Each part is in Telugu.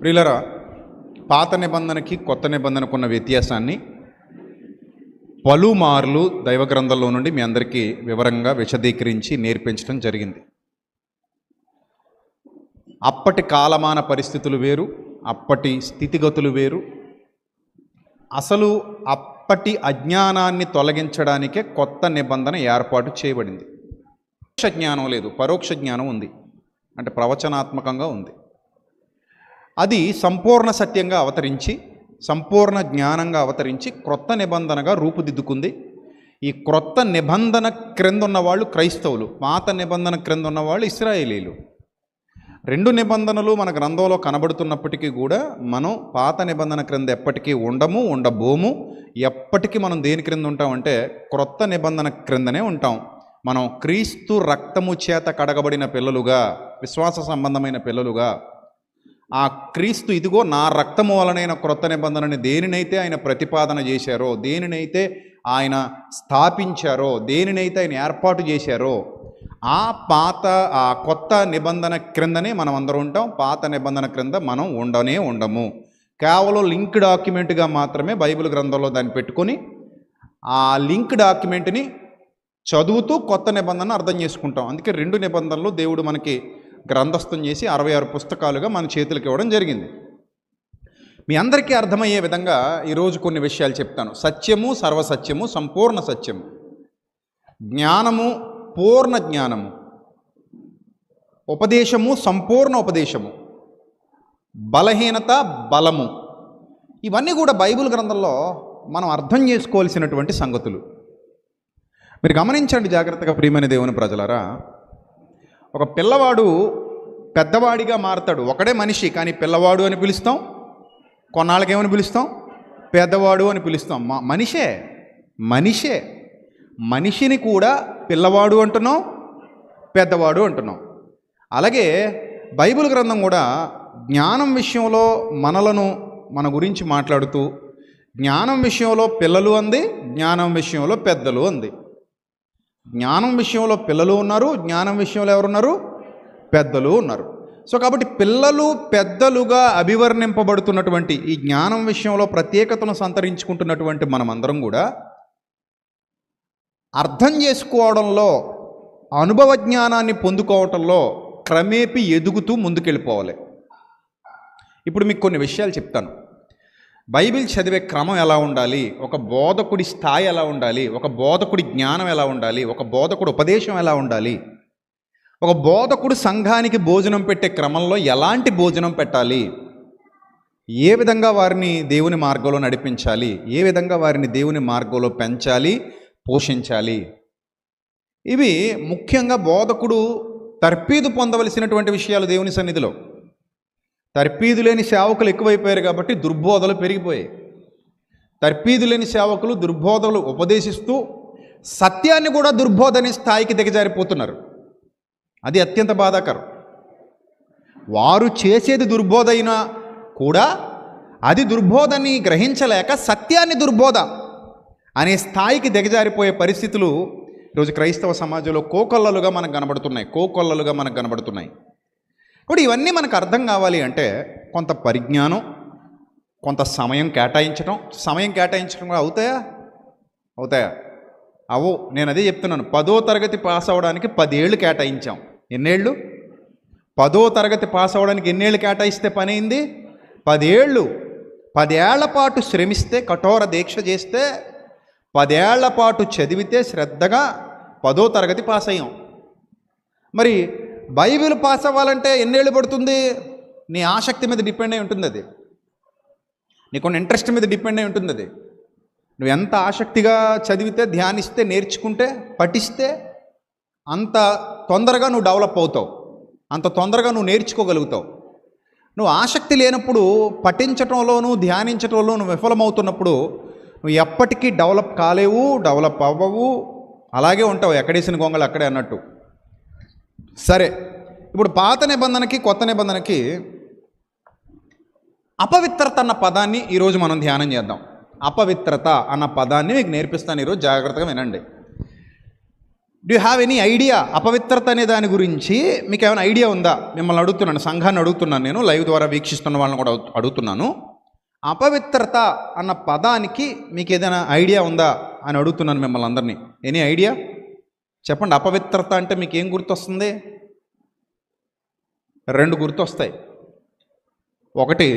ప్రియులరా, పాత నిబంధనకి కొత్త నిబంధనకు ఉన్న వ్యత్యాసాన్ని పలుమార్లు దైవ గ్రంథంలో నుండి మీ అందరికీ వివరంగా విశదీకరించి నేర్పించడం జరిగింది. అప్పటి కాలమాన పరిస్థితులు వేరు, అప్పటి స్థితిగతులు వేరు. అసలు అప్పటి అజ్ఞానాన్ని తొలగించడానికే కొత్త నిబంధన ఏర్పాటు చేయబడింది. పరోక్ష జ్ఞానం లేదు, పరోక్ష జ్ఞానం ఉంది, అంటే ప్రవచనాత్మకంగా ఉంది. అది సంపూర్ణ సత్యంగా అవతరించి, సంపూర్ణ జ్ఞానంగా అవతరించి క్రొత్త నిబంధనగా రూపుదిద్దుకుంది. ఈ క్రొత్త నిబంధన క్రింద ఉన్నవాళ్ళు క్రైస్తవులు, పాత నిబంధన క్రింద ఉన్నవాళ్ళు ఇశ్రాయేలీలు. రెండు నిబంధనలు మన గ్రంథంలో కనబడుతున్నప్పటికీ కూడా మనం పాత నిబంధన క్రింద ఎప్పటికీ ఉండము, ఉండబోము. ఎప్పటికీ మనం దేని క్రింద ఉంటామంటే క్రొత్త నిబంధన క్రిందనే ఉంటాం. మనం క్రీస్తు రక్తము చేత కడగబడిన పిల్లలుగా, విశ్వాస సంబంధమైన పిల్లలుగా, ఆ క్రీస్తు ఇదిగో నా రక్తము వలనైన క్రొత్త నిబంధనని దేనినైతే ఆయన ప్రతిపాదన చేశారో, దేనినైతే ఆయన స్థాపించారో, దేనినైతే ఆయన ఏర్పాటు చేశారో ఆ కొత్త నిబంధన క్రిందనే మనం అందరం ఉంటాం. పాత నిబంధన క్రింద మనం ఉండము. కేవలం లింక్ డాక్యుమెంట్గా మాత్రమే బైబిల్ గ్రంథంలో దాన్ని పెట్టుకొని ఆ లింక్ డాక్యుమెంట్ని చదువుతూ కొత్త నిబంధన అర్థం చేసుకుంటాం. అందుకే రెండు నిబంధనలు దేవుడు మనకి గ్రంథస్థం చేసి 66 పుస్తకాలుగా మన చేతులకు ఇవ్వడం జరిగింది. మీ అందరికీ అర్థమయ్యే విధంగా ఈరోజు కొన్ని విషయాలు చెప్తాను. సత్యము, సర్వసత్యము, సంపూర్ణ సత్యము, జ్ఞానము, పూర్ణ జ్ఞానము, ఉపదేశము, సంపూర్ణ ఉపదేశము, బలహీనత, బలము, ఇవన్నీ కూడా బైబిల్ గ్రంథంలో మనం అర్థం చేసుకోవాల్సినటువంటి సంగతులు. మీరు గమనించండి జాగ్రత్తగా ప్రియమైన దేవుని ప్రజలారా. ఒక పిల్లవాడు పెద్దవాడిగా మారతాడు. ఒకడే మనిషి, కానీ పిల్లవాడు అని పిలుస్తాం, కొన్నాళ్ళకేమని పిలుస్తాం, పెద్దవాడు అని పిలుస్తాం. మనిషే మనిషిని కూడా పిల్లవాడు అంటున్నాం, పెద్దవాడు అంటున్నాం. అలాగే బైబిల్ గ్రంథం కూడా జ్ఞానం విషయంలో మన గురించి మాట్లాడుతూ జ్ఞానం విషయంలో పిల్లలు అంది, జ్ఞానం విషయంలో పెద్దలు అంది. జ్ఞానం విషయంలో పిల్లలు ఉన్నారు, జ్ఞానం విషయంలో ఎవరున్నారు, పెద్దలు ఉన్నారు. సో కాబట్టి పిల్లలు పెద్దలుగా అభివర్ణింపబడుతున్నటువంటి ఈ జ్ఞానం విషయంలో ప్రత్యేకతను సంతరించుకుంటున్నటువంటి మనమందరం కూడా అర్థం చేసుకోవడంలో, అనుభవ జ్ఞానాన్ని పొందుకోవటంలో క్రమేపీ ఎదుగుతూ ముందుకెళ్ళిపోవాలి. ఇప్పుడు మీకు కొన్ని విషయాలు చెప్తాను. బైబిల్ చదివే క్రమం ఎలా ఉండాలి, ఒక బోధకుడి స్థాయి ఎలా ఉండాలి, ఒక బోధకుడి జ్ఞానం ఎలా ఉండాలి, ఒక బోధకుడి ఉపదేశం ఎలా ఉండాలి, ఒక బోధకుడు సంఘానికి భోజనం పెట్టే క్రమంలో ఎలాంటి భోజనం పెట్టాలి, ఏ విధంగా వారిని దేవుని మార్గంలో నడిపించాలి, ఏ విధంగా వారిని దేవుని మార్గంలో పెంచాలి, పోషించాలి. ఇవి ముఖ్యంగా బోధకుడు తర్పీదు పొందవలసినటువంటి విషయాలు దేవుని సన్నిధిలో. తర్పీదు లేని సేవకులు ఎక్కువైపోయారు కాబట్టి దుర్బోధలు పెరిగిపోయాయి. తర్పీదు లేని సేవకులు దుర్బోధలు ఉపదేశిస్తూ సత్యాన్ని కూడా దుర్బోధని స్థాయికి దిగజారిపోతున్నారు. అది అత్యంత బాధాకరం. వారు చేసేది దుర్బోధ అయినా కూడా అది దుర్బోధని గ్రహించలేక సత్యాన్ని దుర్బోధ అనే స్థాయికి దిగజారిపోయే పరిస్థితులు ఈరోజు క్రైస్తవ సమాజంలో కోకొల్లలుగా మనకు కనబడుతున్నాయి. ఇప్పుడు ఇవన్నీ మనకు అర్థం కావాలి అంటే కొంత పరిజ్ఞానం, కొంత సమయం కేటాయించడం కూడా అవుతాయా? అవు. నేను అదే చెప్తున్నాను. 10వ తరగతి పాస్ అవ్వడానికి 10 ఏళ్ళు కేటాయించాం. ఎన్నేళ్ళు? 10వ తరగతి పాస్ అవ్వడానికి ఎన్నేళ్ళు కేటాయిస్తే పని అయింది? 10 ఏళ్ళు. 10 ఏళ్ల పాటు శ్రమిస్తే, కఠోర దీక్ష చేస్తే, 10 ఏళ్ల పాటు చదివితే శ్రద్ధగా 10వ తరగతి పాస్ అయ్యాం. మరి బైబిల్ పాస్ అవ్వాలంటే ఎన్నేళ్ళు పడుతుంది? నీ ఆసక్తి మీద డిపెండ్ అయి ఉంటుంది. అది నీకున్న ఇంట్రెస్ట్ మీద డిపెండ్ అయి ఉంటుంది. అది నువ్వు ఎంత ఆసక్తిగా చదివితే, ధ్యానిస్తే, నేర్చుకుంటే, పఠిస్తే అంత తొందరగా నువ్వు డెవలప్ అవుతావు, అంత తొందరగా నువ్వు నేర్చుకోగలుగుతావు. నువ్వు ఆసక్తి లేనప్పుడు, పఠించటంలోనూ ధ్యానించటంలో నువ్వు విఫలమవుతున్నప్పుడు నువ్వు ఎప్పటికీ డెవలప్ కాలేవు, డెవలప్ అవ్వవు, అలాగే ఉంటావు, ఎక్కడేసిన గొంగళి అక్కడే అన్నట్టు. సరే, ఇప్పుడు పాత నిబంధనకి కొత్త నిబంధనకి అపవిత్రత అన్న పదాన్ని ఈరోజు మనం ధ్యానం చేద్దాం. అపవిత్రత అన్న పదాన్ని మీకు నేర్పిస్తాను ఈరోజు, జాగ్రత్తగా వినండి. Do you have any idea అపవిత్రత అనే దాని గురించి మీకు ఏమైనా ఐడియా ఉందా? మిమ్మల్ని అడుగుతున్నాను, సంఘాన్ని అడుగుతున్నాను, నేను లైవ్ ద్వారా వీక్షిస్తున్న వాళ్ళని కూడా అడుగుతున్నాను. అపవిత్రత అన్న పదానికి మీకు ఏదైనా ఐడియా ఉందా అని అడుగుతున్నాను మిమ్మల్ని అందరినీ. Any idea? చెప్పండి. అపవిత్రత అంటే మీకు ఏం గుర్తొస్తుంది? 2 గుర్తొస్తాయి. ఒకటి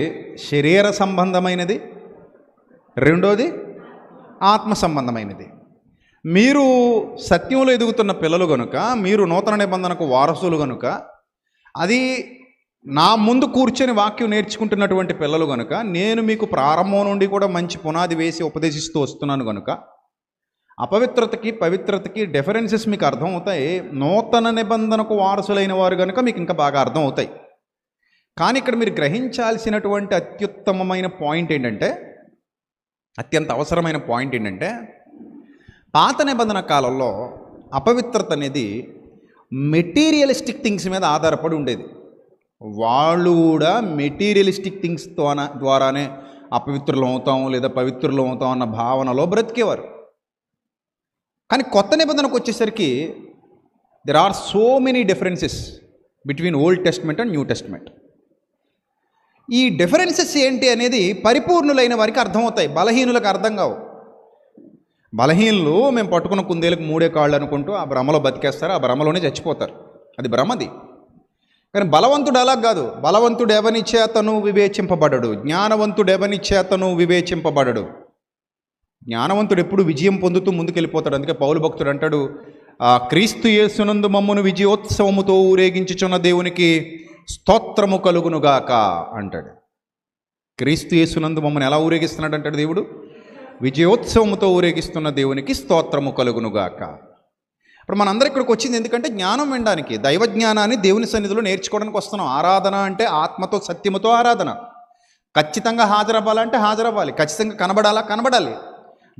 శరీర సంబంధమైనది, రెండోది ఆత్మ సంబంధమైనది. మీరు సత్యంలో ఎదుగుతున్న పిల్లలు కనుక, మీరు నూతన నిబంధనకు వారసులు కనుక, అది నా ముందు కూర్చొని వాక్యం నేర్చుకుంటున్నటువంటి పిల్లలు కనుక, నేను మీకు ప్రారంభం నుండి కూడా మంచి పునాది వేసి ఉపదేశిస్తూ వస్తున్నాను కనుక, అపవిత్రతకి పవిత్రతకి డిఫరెన్సెస్ మీకు అర్థమవుతాయి. నూతన నిబంధనకు వారసులైన వారు కనుక మీకు ఇంకా బాగా అర్థమవుతాయి. కానీ ఇక్కడ మీరు గ్రహించాల్సినటువంటి అత్యుత్తమమైన పాయింట్ ఏంటంటే, అత్యంత అవసరమైన పాయింట్ ఏంటంటే, పాత నిబంధన కాలంలో అపవిత్రత అనేది మెటీరియలిస్టిక్ థింగ్స్ మీద ఆధారపడి ఉండేది. వాళ్ళు కూడా మెటీరియలిస్టిక్ థింగ్స్ ద్వారానే అపవిత్రులు అవుతాం లేదా పవిత్రులు అవుతాం అన్న భావనలో బ్రతికేవారు. కానీ కొత్త నిబంధనకు వచ్చేసరికి there are so many differences between old testament and new testament. ఈ డిఫరెన్సెస్ ఏంటి అనేది పరిపూర్ణులైన వారికి అర్థమవుతాయి, బలహీనులకు అర్థం కావు. బలహీనులు మేము పట్టుకున్న కుందేలకు 3 కాళ్ళు అనుకుంటూ ఆ భ్రమలో బతికేస్తారు, ఆ భ్రమలోనే చచ్చిపోతారు. అది భ్రమది. కానీ బలవంతుడు అలా కాదు. బలవంతుడు ఎవని చేతను వివేచింపబడడు, జ్ఞానవంతుడు ఎవని చేతను వివేచింపబడడు. జ్ఞానవంతుడు ఎప్పుడు విజయం పొందుతూ ముందుకెళ్ళిపోతాడు. అందుకే పౌలు భక్తుడు అంటాడు, క్రీస్తు యేసునందు మమ్మను విజయోత్సవముతో ఊరేగించుచున్న దేవునికి స్తోత్రము కలుగునుగాక అంటాడు. క్రీస్తు యేసునందు మమ్మల్ని ఎలా ఊరేగిస్తున్నాడు అంటాడు దేవుడు? విజయోత్సవముతో ఊరేగిస్తున్న దేవునికి స్తోత్రము కలుగునుగాక. ఇప్పుడు మనందరం ఇక్కడికి వచ్చింది ఎందుకంటే జ్ఞానం వినడానికి, దైవ జ్ఞానాన్ని దేవుని సన్నిధిలో నేర్చుకోవడానికి వస్తున్నాం. ఆరాధన అంటే ఆత్మతో సత్యముతో ఆరాధన. ఖచ్చితంగా హాజరవ్వాలంటే హాజరవ్వాలి, ఖచ్చితంగా కనబడాలి.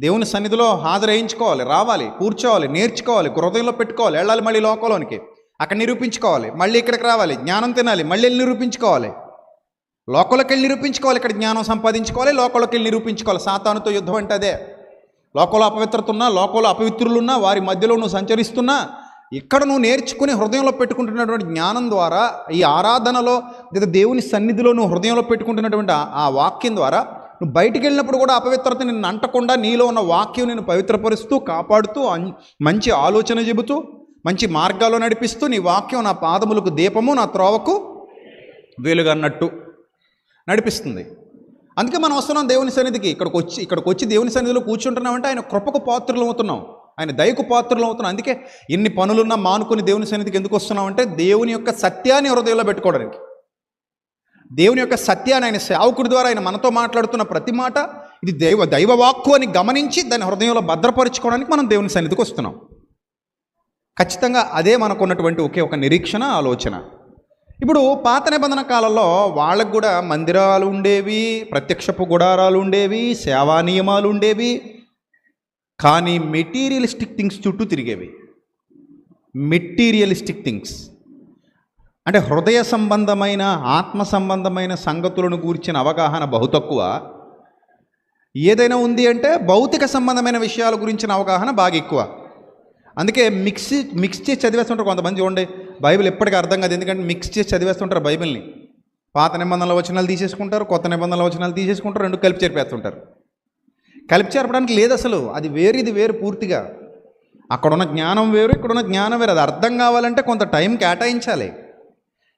దేవుని సన్నిధిలో హాజరేయించుకోవాలి, రావాలి, కూర్చోవాలి, నేర్చుకోవాలి, హృదయంలో పెట్టుకోవాలి, వెళ్ళాలి మళ్ళీ లోకంలోనికి, అక్కడ నిరూపించుకోవాలి, మళ్ళీ ఇక్కడికి రావాలి, జ్ఞానం తినాలి, మళ్ళీ వెళ్ళి నిరూపించుకోవాలి, లోకంలోకి వెళ్ళి నిరూపించుకోవాలి, ఇక్కడ జ్ఞానం సంపాదించుకోవాలి, లోకంలోకి వెళ్ళి నిరూపించుకోవాలి. సాతానుతో యుద్ధం అంటే అదే. లోకంలో అపవిత్రత ఉన్నా, లోకంలో అపవిత్రులున్నా, వారి మధ్యలో నువ్వు సంచరిస్తున్నా, ఇక్కడ నువ్వు నేర్చుకుని హృదయంలో పెట్టుకుంటున్నటువంటి జ్ఞానం ద్వారా, ఈ ఆరాధనలో లేదా దేవుని సన్నిధిలో నువ్వు హృదయంలో పెట్టుకుంటున్నటువంటి ఆ వాక్యం ద్వారా నువ్వు బయటికి వెళ్ళినప్పుడు కూడా అపవిత్రత నిన్ను అంటకుండా నీలో ఉన్న వాక్యం నిన్ను పవిత్రపరుస్తూ, కాపాడుతూ, మంచి ఆలోచన చెబుతూ, మంచి మార్గాల్లో నడిపిస్తూ, నీ వాక్యం నా పాదములకు దీపము, నా త్రోవకు వెలుగు అన్నట్టు నడిపిస్తుంది. అందుకే మనం వస్తున్నాం దేవుని సన్నిధికి. ఇక్కడికి వచ్చి దేవుని సన్నిధిలో కూర్చుంటున్నామంటే ఆయన కృపకు పాత్రలు అవుతున్నాం, ఆయన దయకు పాత్రలు అవుతున్నాం. అందుకే ఎన్ని పనులున్నా మానుకొని దేవుని సన్నిధికి ఎందుకు వస్తున్నామంటే దేవుని యొక్క సత్యాన్ని హృదయంలో పెట్టుకోవడానికి. దేవుని యొక్క సత్యాన్ని ఆయన సేవకుడి ద్వారా ఆయన మనతో మాట్లాడుతున్న ప్రతి మాట ఇది దైవవాక్కు అని గమనించి దాన్ని హృదయంలో భద్రపరుచుకోవడానికి మనం దేవుని సన్నిధికి వస్తున్నాం. ఖచ్చితంగా అదే మనకున్నటువంటి ఒకే ఒక నిరీక్షణ, ఆలోచన. ఇప్పుడు పాత నిబంధన కాలంలో వాళ్ళకు కూడా మందిరాలు ఉండేవి, ప్రత్యక్షపు గుడారాలు ఉండేవి, సేవా నియమాలు ఉండేవి. కానీ మెటీరియలిస్టిక్ థింగ్స్ చుట్టూ తిరిగేవి. మెటీరియలిస్టిక్ థింగ్స్ అంటే హృదయ సంబంధమైన, ఆత్మ సంబంధమైన సంగతులను గూర్చిన అవగాహన బహు తక్కువ. ఏదైనా ఉంది అంటే భౌతిక సంబంధమైన విషయాల గురించిన అవగాహన బాగా ఎక్కువ. అందుకే మిక్స్ చేసి చదివేస్తుంటారు కొంతమంది. చూడండి, బైబిల్ ఎప్పటికీ అర్థం కాదు, ఎందుకంటే మిక్స్ చేసి చదివేస్తుంటారు బైబిల్ని. పాత నిబంధనల వచనాలు తీసేసుకుంటారు, కొత్త నిబంధనల వచనాలు తీసేసుకుంటారు, 2 కలిపి చేర్పేస్తుంటారు. కలిపి చేర్పడానికి లేదు అసలు. అది వేరు, ఇది వేరు పూర్తిగా. అక్కడున్న జ్ఞానం వేరు, ఇక్కడున్న జ్ఞానం వేరు. అది అర్థం కావాలంటే కొంత టైం కేటాయించాలి.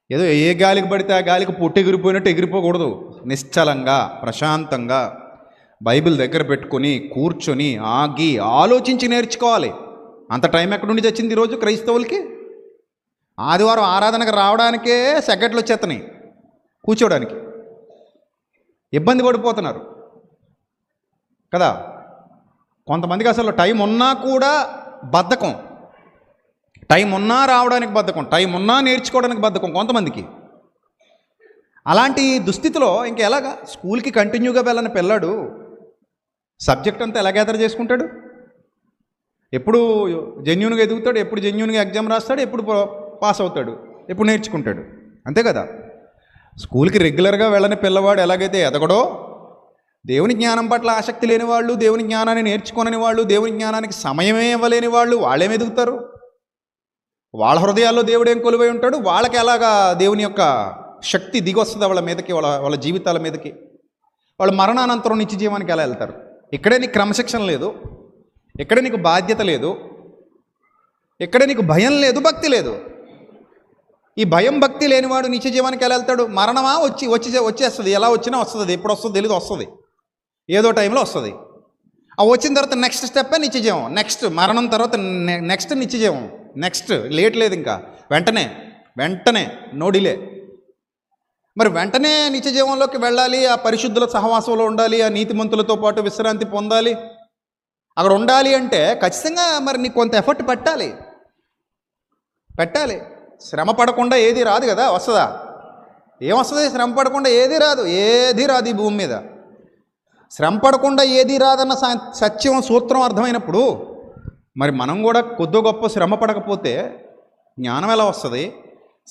ఏదో ఏ గాలికి పడితే ఆ గాలికి పొట్టు ఎగిరిపోయినట్టు ఎగిరిపోకూడదు. నిశ్చలంగా, ప్రశాంతంగా బైబిల్ దగ్గర పెట్టుకొని కూర్చొని ఆగి ఆలోచించి నేర్చుకోవాలి. అంత టైం ఎక్కడి నుండి వచ్చింది ఈరోజు క్రైస్తవులకి? ఆదివారం ఆరాధనకు రావడానికే సెకండ్లు వచ్చేస్తున్నాయి, కూర్చోవడానికి ఇబ్బంది పడిపోతున్నారు కదా. కొంతమందికి అసలు టైం ఉన్నా కూడా బద్ధకం, టైం ఉన్నా రావడానికి బద్ధకం, టైం ఉన్నా నేర్చుకోవడానికి బద్ధకం కొంతమందికి. అలాంటి దుస్థితిలో ఇంకెలాగా స్కూల్కి కంటిన్యూగా వెళ్ళని పిల్లాడు సబ్జెక్ట్ అంతా ఎలా గ్యాదర్ చేసుకుంటాడు? ఎప్పుడు జెన్యూన్గా ఎదుగుతాడు, ఎప్పుడు జెన్యూన్గా ఎగ్జామ్ రాస్తాడు, ఎప్పుడు పాస్ అవుతాడు, ఎప్పుడు నేర్చుకుంటాడు, అంతే కదా. స్కూల్కి రెగ్యులర్గా వెళ్ళని పిల్లవాడు ఎలాగైతే ఎదగడో, దేవుని జ్ఞానం పట్ల ఆసక్తి లేని వాళ్ళు, దేవుని జ్ఞానాన్ని నేర్చుకోనని వాళ్ళు, దేవుని జ్ఞానానికి సమయమే ఇవ్వలేని వాళ్ళు, వాళ్ళేం ఎదుగుతారు? వాళ్ళ హృదయాల్లో దేవుడు ఏం కొలువై ఉంటాడు, వాళ్ళకి ఎలాగా దేవుని యొక్క శక్తి దిగొస్తుంది వాళ్ళ మీదకి, వాళ్ళ జీవితాల మీదకి. వాళ్ళు మరణానంతరం నిత్య జీవానికి ఎలా వెళ్తారు? ఇక్కడే నీకు క్రమశిక్షణ లేదు, ఇక్కడే నీకు బాధ్యత లేదు, ఇక్కడే నీకు భయం లేదు, భక్తి లేదు. ఈ భయం భక్తి లేనివాడు నిత్య జీవానికి ఎలా వెళ్తాడు? మరణమా వచ్చేస్తుంది, ఎలా వచ్చినా వస్తుంది, ఎప్పుడు వస్తుందో తెలీదు, వస్తుంది, ఏదో టైంలో వస్తుంది. ఆ వచ్చిన తర్వాత నెక్స్ట్ స్టెప్పే నిత్య జీవం, నెక్స్ట్ మరణం తర్వాత నెక్స్ట్ నిత్య జీవం, నెక్స్ట్ లేట్ లేదు, ఇంకా వెంటనే నో డిలే. మరి వెంటనే నిత్య జీవంలోకి వెళ్ళాలి, ఆ పరిశుద్ధుల సహవాసంలో ఉండాలి, ఆ నీతిమంతులతో పాటు విశ్రాంతి పొందాలి, అక్కడ ఉండాలి అంటే ఖచ్చితంగా మరి నీకు కొంత ఎఫర్ట్ పెట్టాలి. శ్రమ పడకుండా ఏది రాదు కదా. వస్తుందా? ఏమొస్తుంది? శ్రమ పడకుండా ఏది రాదు ఈ భూమి మీద. శ్రమ పడకుండా ఏది రాదన్న సత్యం సూత్రం అర్థమైనప్పుడు మరి మనం కూడా కొద్ది గొప్ప శ్రమ పడకపోతే జ్ఞానం ఎలా వస్తుంది?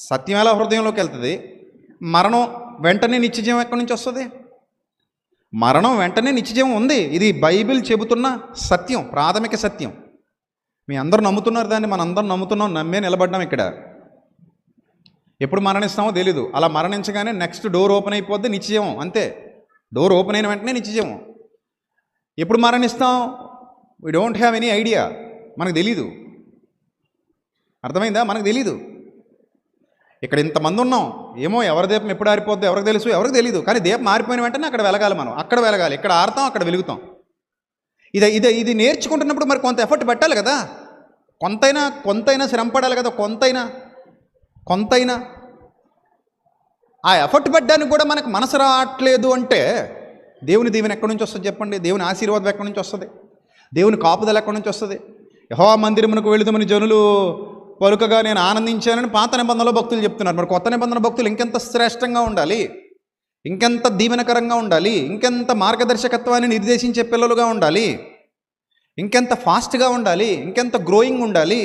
సత్యం ఎలా హృదయంలోకి వెళ్తుంది? మరణం వెంటనే నిత్యజీవం ఎక్కడి నుంచి వస్తుంది? మరణం వెంటనే నిత్యజీవం ఉంది. ఇది బైబిల్ చెబుతున్న సత్యం, ప్రాథమిక సత్యం. మీ అందరూ నమ్ముతున్నారు దాన్ని, మనందరం నమ్ముతున్నాం, నమ్మే నిలబడ్డాం. ఇక్కడ ఎప్పుడు మరణిస్తామో తెలీదు. అలా మరణించగానే నెక్స్ట్ డోర్ ఓపెన్ అయిపోద్ది, నిత్యజీవం అంతే. డోర్ ఓపెన్ అయిన వెంటనే నిత్యజీవం. ఎప్పుడు మరణిస్తాం? We don't have any idea, మనకు తెలీదు. అర్థమైందా? మనకు తెలీదు. ఇక్కడ ఇంతమంది ఉన్నాం, ఏమో ఎవరి దీపం ఎప్పుడు ఆరిపోద్దో ఎవరికి తెలుసు, ఎవరికి తెలీదు. కానీ దీపం ఆరిపోయిన వెంటనే అక్కడ వెలగాలి, మనం అక్కడ వెలగాలి, ఇక్కడ ఆరుతాం, అక్కడ వెలుగుతాం. ఇది నేర్చుకుంటున్నప్పుడు మరి కొంత ఎఫర్ట్ పెట్టాలి కదా, కొంతైనా శ్రమ పడాలి కదా, కొంతైనా ఆ ఎఫర్ట్ పెట్టడానికి కూడా మనకు మనసు రావట్లేదు అంటే దేవుని దీవెన ఎక్కడి నుంచి వస్తుంది చెప్పండి? దేవుని ఆశీర్వాదం ఎక్కడి నుంచి వస్తుంది? దేవుని కాపుదల ఎక్కడి నుంచి వస్తుంది? యెహోవా మందిరమునకు వెళుదామని జనులు పలుకగా నేను ఆనందించానని పాత నిబంధనలో భక్తులు చెప్తున్నారు. మరి కొత్త నిబంధన భక్తులు ఇంకెంత శ్రేష్టంగా ఉండాలి, ఇంకెంత దీవెనకరంగా ఉండాలి, ఇంకెంత మార్గదర్శకత్వాన్ని నిర్దేశించే పిల్లలుగా ఉండాలి, ఇంకెంత ఫాస్ట్గా ఉండాలి, ఇంకెంత గ్రోయింగ్ ఉండాలి.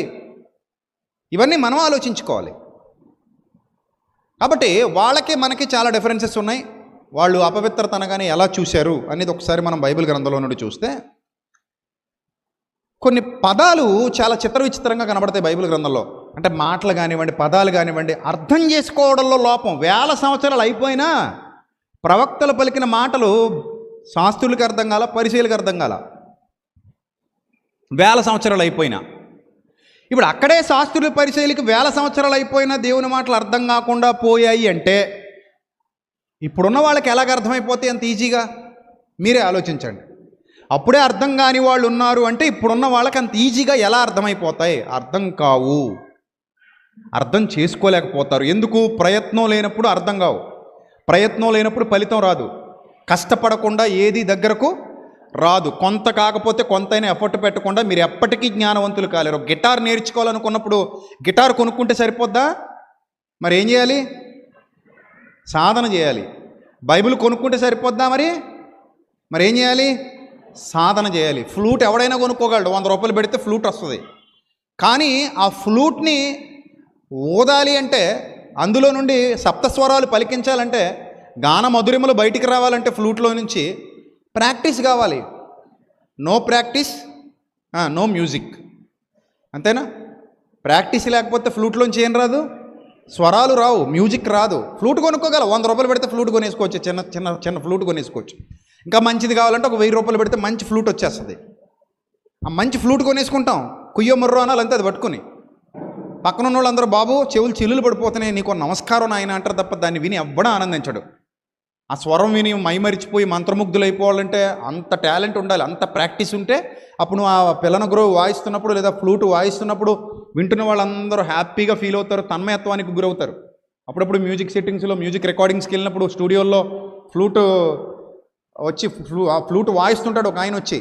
ఇవన్నీ మనం ఆలోచించుకోవాలి. కాబట్టి వాళ్ళకి మనకి చాలా డిఫరెన్సెస్ ఉన్నాయి. వాళ్ళు అపవిత్రత అనగానే ఎలా చూశారు అనేది ఒకసారి మనం బైబిల్ గ్రంథంలో నుండి చూస్తే కొన్ని పదాలు చాలా చిత్ర విచిత్రంగా కనబడతాయి బైబిల్ గ్రంథంలో. అంటే మాటలు కానివ్వండి, పదాలు కానివ్వండి, అర్థం చేసుకోవడంలో లోపం. 1000 సంవత్సరాలు అయిపోయినా ప్రవక్తలు పలికిన మాటలు శాస్త్రులకు అర్థం కాల, పరిసయ్యులకు అర్థం కాల. 1000 సంవత్సరాలు అయిపోయినా ఇప్పుడు అక్కడే శాస్త్రుల పరిచయలకి 1000 సంవత్సరాలు అయిపోయినా దేవుని మాటలు అర్థం కాకుండా పోయాయి అంటే ఇప్పుడున్న వాళ్ళకి ఎలాగ అర్థమైపోతాయి అంత ఈజీగా? మీరే ఆలోచించండి. అప్పుడే అర్థం కాని వాళ్ళు ఉన్నారు అంటే ఇప్పుడున్న వాళ్ళకి అంత ఈజీగా ఎలా అర్థమైపోతాయి? అర్థం కావు, అర్థం చేసుకోలేకపోతారు. ఎందుకు? ప్రయత్నం లేనప్పుడు అర్థం కావు, ప్రయత్నం లేనప్పుడు ఫలితం రాదు, కష్టపడకుండా ఏది దగ్గరకు రాదు. కొంత కాకపోతే కొంతైనా ఎఫర్ట్ పెట్టకుండా మీరు ఎప్పటికీ జ్ఞానవంతులు కాలేరు. గిటార్ నేర్చుకోవాలనుకున్నప్పుడు గిటార్ కొనుక్కుంటే సరిపోద్దా? మరి ఏం చేయాలి? సాధన చేయాలి. బైబిల్ కొనుక్కుంటే సరిపోద్దా? మరి ఏం చేయాలి? సాధన చేయాలి. ఫ్లూట్ ఎవడైనా కొనుక్కోగలడు, 100 రూపాయలు పెడితే ఫ్లూట్ వస్తుంది. కానీ ఆ ఫ్లూట్ని ఊదాలి అంటే, అందులో నుండి సప్తస్వరాలు పలికించాలంటే, గాన మధురిమలు బయటికి రావాలంటే ఫ్లూట్లో నుంచి ప్రాక్టీస్ కావాలి. నో ప్రాక్టీస్ నో మ్యూజిక్, అంతేనా? ప్రాక్టీస్ లేకపోతే ఫ్లూట్లోంచి ఏం రాదు, స్వరాలు రావు, మ్యూజిక్ రాదు. ఫ్లూట్ కొనుక్కోగల, 100 రూపాయలు పెడితే ఫ్లూట్ కొనేసుకోవచ్చు, చిన్న చిన్న చిన్న ఫ్లూట్ కొనేసుకోవచ్చు. ఇంకా మంచిది కావాలంటే ఒక 1000 రూపాయలు పెడితే మంచి ఫ్లూట్ వచ్చేస్తుంది. ఆ మంచి ఫ్లూట్ కొనేసుకుంటాం, కుయ్యో మొర్రో అనాలి అంతే. అది పట్టుకుని పక్కన ఉన్న వాళ్ళందరూ బాబు చెవులు చిల్లులు పడిపోతున్నాయి నీకు నమస్కారం నాయన అంటారు తప్ప దాన్ని విని ఎవ్వడం ఆనందించడు. ఆ స్వరం విని మైమరిచిపోయి మంత్రముగ్ధులు అయిపోవాలంటే అంత టాలెంట్ ఉండాలి, అంత ప్రాక్టీస్ ఉంటే అప్పుడు ఆ పిల్లన గ్రోవ్ వాయిస్తున్నప్పుడు లేదా ఫ్లూట్ వాయిస్తున్నప్పుడు వింటున్న వాళ్ళందరూ హ్యాపీగా ఫీల్ అవుతారు, తన్మయత్వానికి గురవుతారు. అప్పుడప్పుడు మ్యూజిక్ సెట్టింగ్స్లో మ్యూజిక్ రికార్డింగ్స్కి వెళ్ళినప్పుడు స్టూడియోల్లో ఫ్లూట్ వచ్చి ఫ్లూట్ వాయిస్తుంటాడు ఒక ఆయన వచ్చి.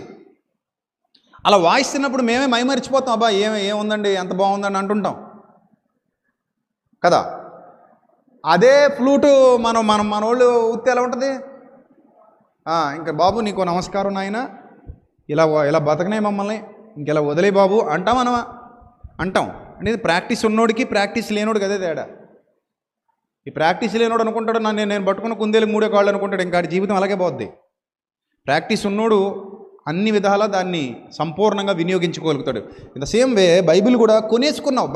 అలా వాయిస్తున్నప్పుడు మేమే మైమరిచిపోతాం, అబ్బా ఏముందండి ఎంత బాగుందండి అంటుంటాం కదా. అదే ఫ్లూటు మన వాళ్ళు ఉత్తి ఎలా ఉంటుంది? ఇంకా బాబు నీకు నమస్కారం నాయన, ఇలా బతకనే మమ్మల్ని ఇంకెలా వదిలే బాబు అంటాం అంటాం. అనేది ప్రాక్టీస్ ఉన్నోడికి ప్రాక్టీస్ లేనోడికి అదే తేడా. ఈ ప్రాక్టీస్ లేనోడు అనుకుంటాడు నేను పట్టుకున్న కుందేలు 3 కాళ్ళు అనుకుంటాడు, ఇంకా జీవితం అలాగే పోద్ది. ప్రాక్టీస్ ఉన్నోడు అన్ని విధాలా దాన్ని సంపూర్ణంగా వినియోగించుకోగలుగుతాడు. In the same way Bible కూడా కొనేసుకున్నావు.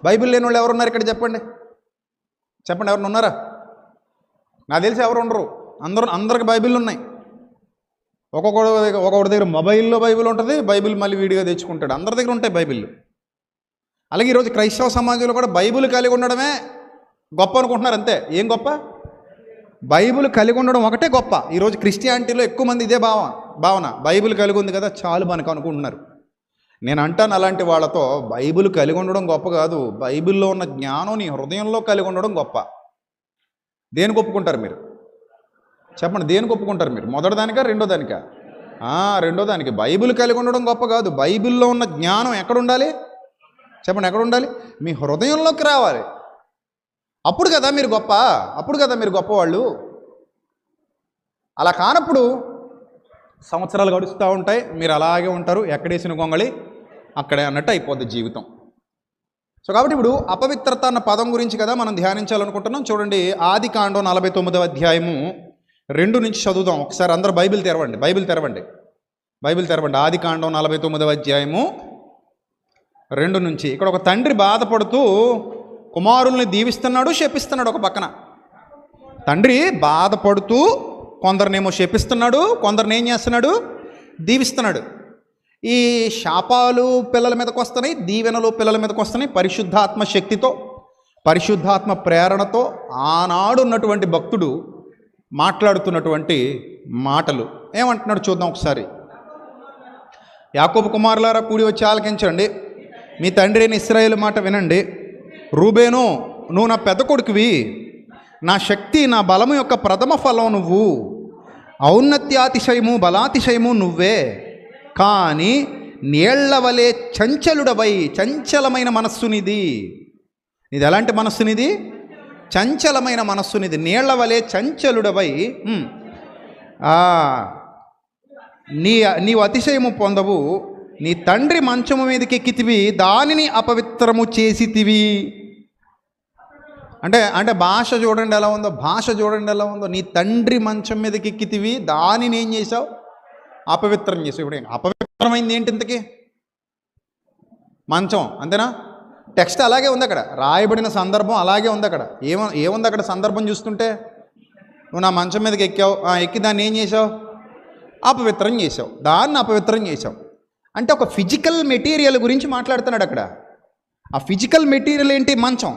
బైబిల్ లేని వాళ్ళు ఎవరున్నారు ఇక్కడ చెప్పండి ఎవరైనా ఉన్నారా? నాకు తెలిసి ఎవరు ఉండరు. అందరికి బైబిల్ ఉన్నాయి. ఒక్కొక్కడి దగ్గర మొబైల్లో బైబిల్ ఉంటుంది, బైబిల్ మళ్ళీ వీడిగా తెచ్చుకుంటాడు. అందరి దగ్గర ఉంటాయి బైబిల్. అలాగే ఈరోజు క్రైస్తవ సమాజంలో కూడా బైబిల్ కలిగి ఉండడమే గొప్ప అనుకుంటున్నారు. అంతే. ఏం గొప్ప? బైబిల్ కలిగి ఉండడం ఒకటే గొప్ప. ఈరోజు క్రిస్టియానిటీలో ఎక్కువ మంది ఇదే భావన. బైబిల్ కలిగి ఉంది కదా చాలు మనకు అనుకుంటున్నారు. నేను అంటాను అలాంటి వాళ్ళతో, బైబిల్ కలిగి ఉండడం గొప్ప కాదు, బైబిల్లో ఉన్న జ్ఞానం నీ హృదయంలో కలిగి ఉండడం గొప్ప. దేనికి ఒప్పుకుంటారు మీరు చెప్పండి? దేనికి ఒప్పుకుంటారు మీరు? మొదటి దానికా రెండో దానికా? రెండో దానికి. బైబిల్ కలిగి ఉండడం గొప్ప కాదు, బైబిల్లో ఉన్న జ్ఞానం ఎక్కడ ఉండాలి చెప్పండి? ఎక్కడ ఉండాలి? మీ హృదయంలోకి రావాలి. అప్పుడు కదా మీరు గొప్పవాళ్ళు. అలా కానప్పుడు సంవత్సరాలు గడుస్తూ ఉంటాయి, మీరు అలాగే ఉంటారు, ఎక్కడేసిన గొంగళి అక్కడే అన్నట్టు అయిపోద్ది జీవితం. సో కాబట్టి ఇప్పుడు అపవిత్రత అన్న పదం గురించి కదా మనం ధ్యానించాలనుకుంటున్నాం. చూడండి, ఆదికాండం 49వ అధ్యాయము 2 నుంచి చదువుదాం ఒకసారి. అందరూ బైబిల్ తెరవండి. ఆదికాండం 49వ అధ్యాయము 2 నుంచి. ఇక్కడ ఒక తండ్రి బాధపడుతూ కుమారుల్ని దీవిస్తున్నాడు, శపిస్తున్నాడు. ఒక పక్కన తండ్రి బాధపడుతూ కొందరినేమో శపిస్తున్నాడు, కొందరిని ఏం చేస్తున్నాడు? దీవిస్తున్నాడు. ఈ శాపాలు పిల్లల మీదకి వస్తున్నాయి, దీవెనలు పిల్లల మీదకి వస్తున్నాయి. పరిశుద్ధాత్మ శక్తితో, పరిశుద్ధాత్మ ప్రేరణతో ఆనాడు ఉన్నటువంటి భక్తుడు మాట్లాడుతున్నటువంటి మాటలు ఏమంటున్నాడు చూద్దాం ఒకసారి. యాకోబు కుమారులారా కూడి వచ్చి ఆలకించండి, మీ తండ్రి అయిన ఇశ్రాయేలు మాట వినండి. రూబేను, నువ్వు నా పెద్ద కొడుకువి, నా శక్తి, నా బలము యొక్క ప్రథమ ఫలం నువ్వు, ఔన్నత్యాతిశయము బలాతిశయము నువ్వే. కానీ నీళ్ల వలె చంచలుడవై, చంచలమైన మనస్సునిది. ఇది ఎలాంటి మనస్సునిది? చంచలమైన మనస్సునిది. నీళ్ల వలె చంచలుడవై నీవు అతిశయము పొందవు. నీ తండ్రి మంచము మీదకి ఎక్కితివి, దానిని అపవిత్రము చేసితివి. అంటే భాష చూడండి ఎలా ఉందో. నీ తండ్రి మంచం మీదకి ఎక్కితివి, దానిని ఏం చేసావు? అపవిత్రం చేసావు. ఇప్పుడు అపవిత్రమైంది ఏంటి ఇంతకీ? మంచం, అంతేనా? టెక్స్ట్ అలాగే ఉంది అక్కడ, రాయబడిన సందర్భం అలాగే ఉంది అక్కడ. ఏముంది అక్కడ సందర్భం చూస్తుంటే? నువ్వు నా మంచం మీదకి ఎక్కి దాన్ని ఏం చేసావు? అపవిత్రం చేసావు. దాన్ని అపవిత్రం చేసావు. అంటే ఒక ఫిజికల్ మెటీరియల్ గురించి మాట్లాడుతున్నాడు అక్కడ. ఆ ఫిజికల్ మెటీరియల్ ఏంటి? మంచం.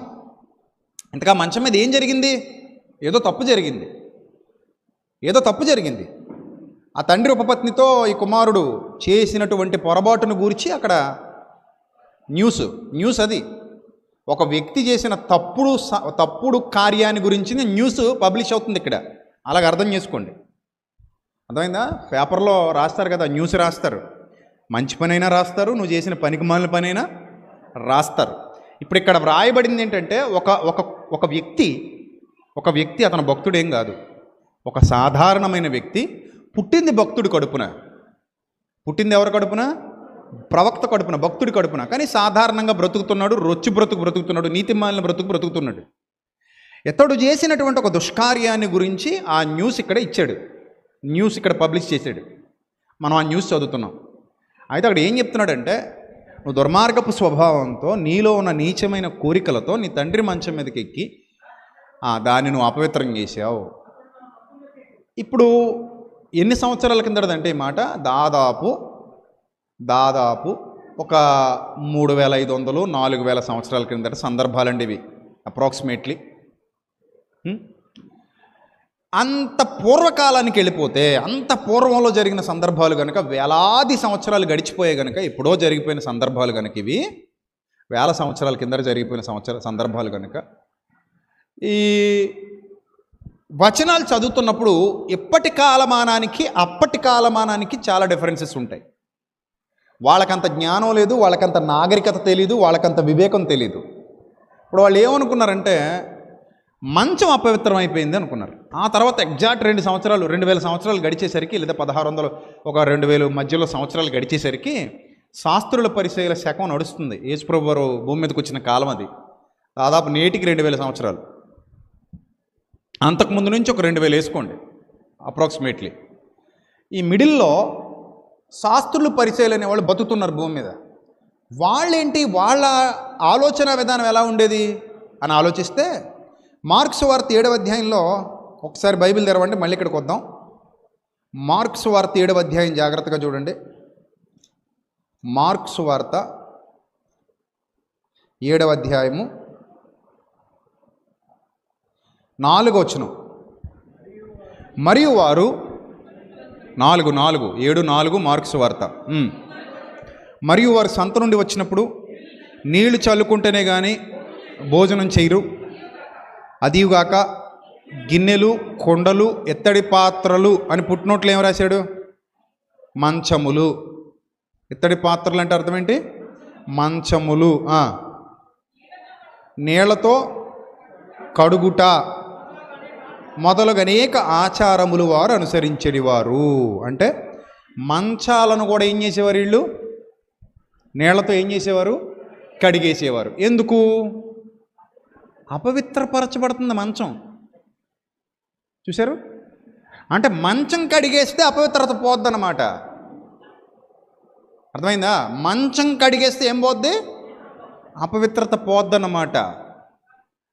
ఇంతగా మంచం మీద ఏం జరిగింది? ఏదో తప్పు జరిగింది. ఆ తండ్రి ఉపపత్నితో ఈ కుమారుడు చేసినటువంటి పొరపాటును గురించి అక్కడ న్యూస్ అది. ఒక వ్యక్తి చేసిన తప్పుడు కార్యాన్ని గురించి న్యూస్ పబ్లిష్ అవుతుంది ఇక్కడ. అలాగ అర్థం చేసుకోండి. అర్థమైందా? పేపర్లో రాస్తారు కదా, న్యూస్ రాస్తారు. మంచి పనైనా రాస్తారు, నువ్వు చేసిన పనికిమాలిన పనైనా రాస్తారు. ఇప్పుడు ఇక్కడ వ్రాయబడింది ఏంటంటే, ఒక వ్యక్తి అతను భక్తుడేం కాదు, ఒక సాధారణమైన వ్యక్తి. పుట్టింది భక్తుడి కడుపున. పుట్టింది ఎవరి కడుపున? ప్రవక్త కడుపున, భక్తుడి కడుపున. కానీ సాధారణంగా బ్రతుకుతున్నాడు, బ్రతుకుతున్నాడు, నీతిమాలిన బ్రతుకుతున్నాడు. ఇతడు చేసినటువంటి ఒక దుష్కార్యాన్ని గురించి ఆ న్యూస్ ఇక్కడ పబ్లిష్ చేశాడు. మనం ఆ న్యూస్ చదువుతున్నాం. అయితే అక్కడ ఏం చెప్తున్నాడంటే, నువ్వు దుర్మార్గపు స్వభావంతో, నీలో ఉన్న నీచమైన కోరికలతో నీ తండ్రి మంచం మీదకి ఎక్కి దాన్ని నువ్వు అపవిత్రం చేసావు. ఇప్పుడు ఎన్ని సంవత్సరాల కిందటంటే ఈ మాట? దాదాపు ఒక 3500 4000 సంవత్సరాల కిందట సందర్భాలండి ఇవి, అప్రాక్సిమేట్లీ. అంత పూర్వకాలానికి వెళ్ళిపోతే, అంత పూర్వంలో జరిగిన సందర్భాలు కనుక, వేలాది సంవత్సరాలు గడిచిపోయే కనుక, ఎప్పుడో జరిగిపోయిన సందర్భాలు కనుక, ఇవి వేల సంవత్సరాల కింద జరిగిపోయిన సందర్భాలు కనుక, ఈ వచనాలు చదువుతున్నప్పుడు ఇప్పటి కాలమానానికి అప్పటి కాలమానానికి చాలా డిఫరెన్సెస్ ఉంటాయి. వాళ్ళకంత జ్ఞానం లేదు, వాళ్ళకంత నాగరికత తెలీదు, వాళ్ళకంత వివేకం తెలీదు. ఇప్పుడు వాళ్ళు ఏమనుకున్నారంటే, మంచం అపవిత్రం అయిపోయింది అనుకున్నారు. ఆ తర్వాత ఎగ్జాక్ట్ 2000 సంవత్సరాలు గడిచేసరికి, లేదా 1600 ఒక 2000 మధ్యలో సంవత్సరాలు గడిచేసరికి శాస్త్రుల పరిశీల శకం నడుస్తుంది. యేసుప్రభు వారు భూమి మీదకి వచ్చిన కాలం అది. దాదాపు నేటికి 2000 సంవత్సరాలు. అంతకుముందు నుంచి ఒక 2000 వేసుకోండి అప్రాక్సిమేట్లీ. ఈ మిడిల్లో శాస్త్రులు పరిచయాలు అనేవాళ్ళు బతుకుతున్నారు భూమి మీద. వాళ్ళేంటి, వాళ్ళ ఆలోచన విధానం ఎలా ఉండేది అని ఆలోచిస్తే మార్కు సువార్త 7వ అధ్యాయంలో ఒకసారి బైబిల్ తెరవండి, మళ్ళీ ఇక్కడికి వద్దాం. మార్కు సువార్త 7వ అధ్యాయం జాగ్రత్తగా చూడండి. మార్కు సువార్త 7వ అధ్యాయము 4వ వచనం. మరియు వారు 7:4 మార్కు సువార్త. మరియు వారు సంత నుండి వచ్చినప్పుడు నీళ్లు చల్లుకుంటేనే కానీ భోజనం చేయరు, అదిగాక గిన్నెలు, కొండలు, ఎత్తడి పాత్రలు అని పుట్టినోట్లు ఏం రాశాడు? మంచములు. ఎత్తడి పాత్రలు అంటే అర్థం ఏంటి? మంచములు. నీళ్లతో కడుగుట మొదలగు అనేక ఆచారములు వారు అనుసరించేవారు. అంటే మంచాలను కూడా ఏం చేసేవారు వీళ్ళు? నీళ్లతో ఏం చేసేవారు? కడిగేసేవారు. ఎందుకు? అపవిత్రపరచబడుతుంది మంచం. చూశారు? అంటే మంచం కడిగేస్తే అపవిత్రత పోద్దన్నమాట. అర్థమైందా? మంచం కడిగేస్తే ఏం పోద్ది? అపవిత్రత పోద్దన్నమాట.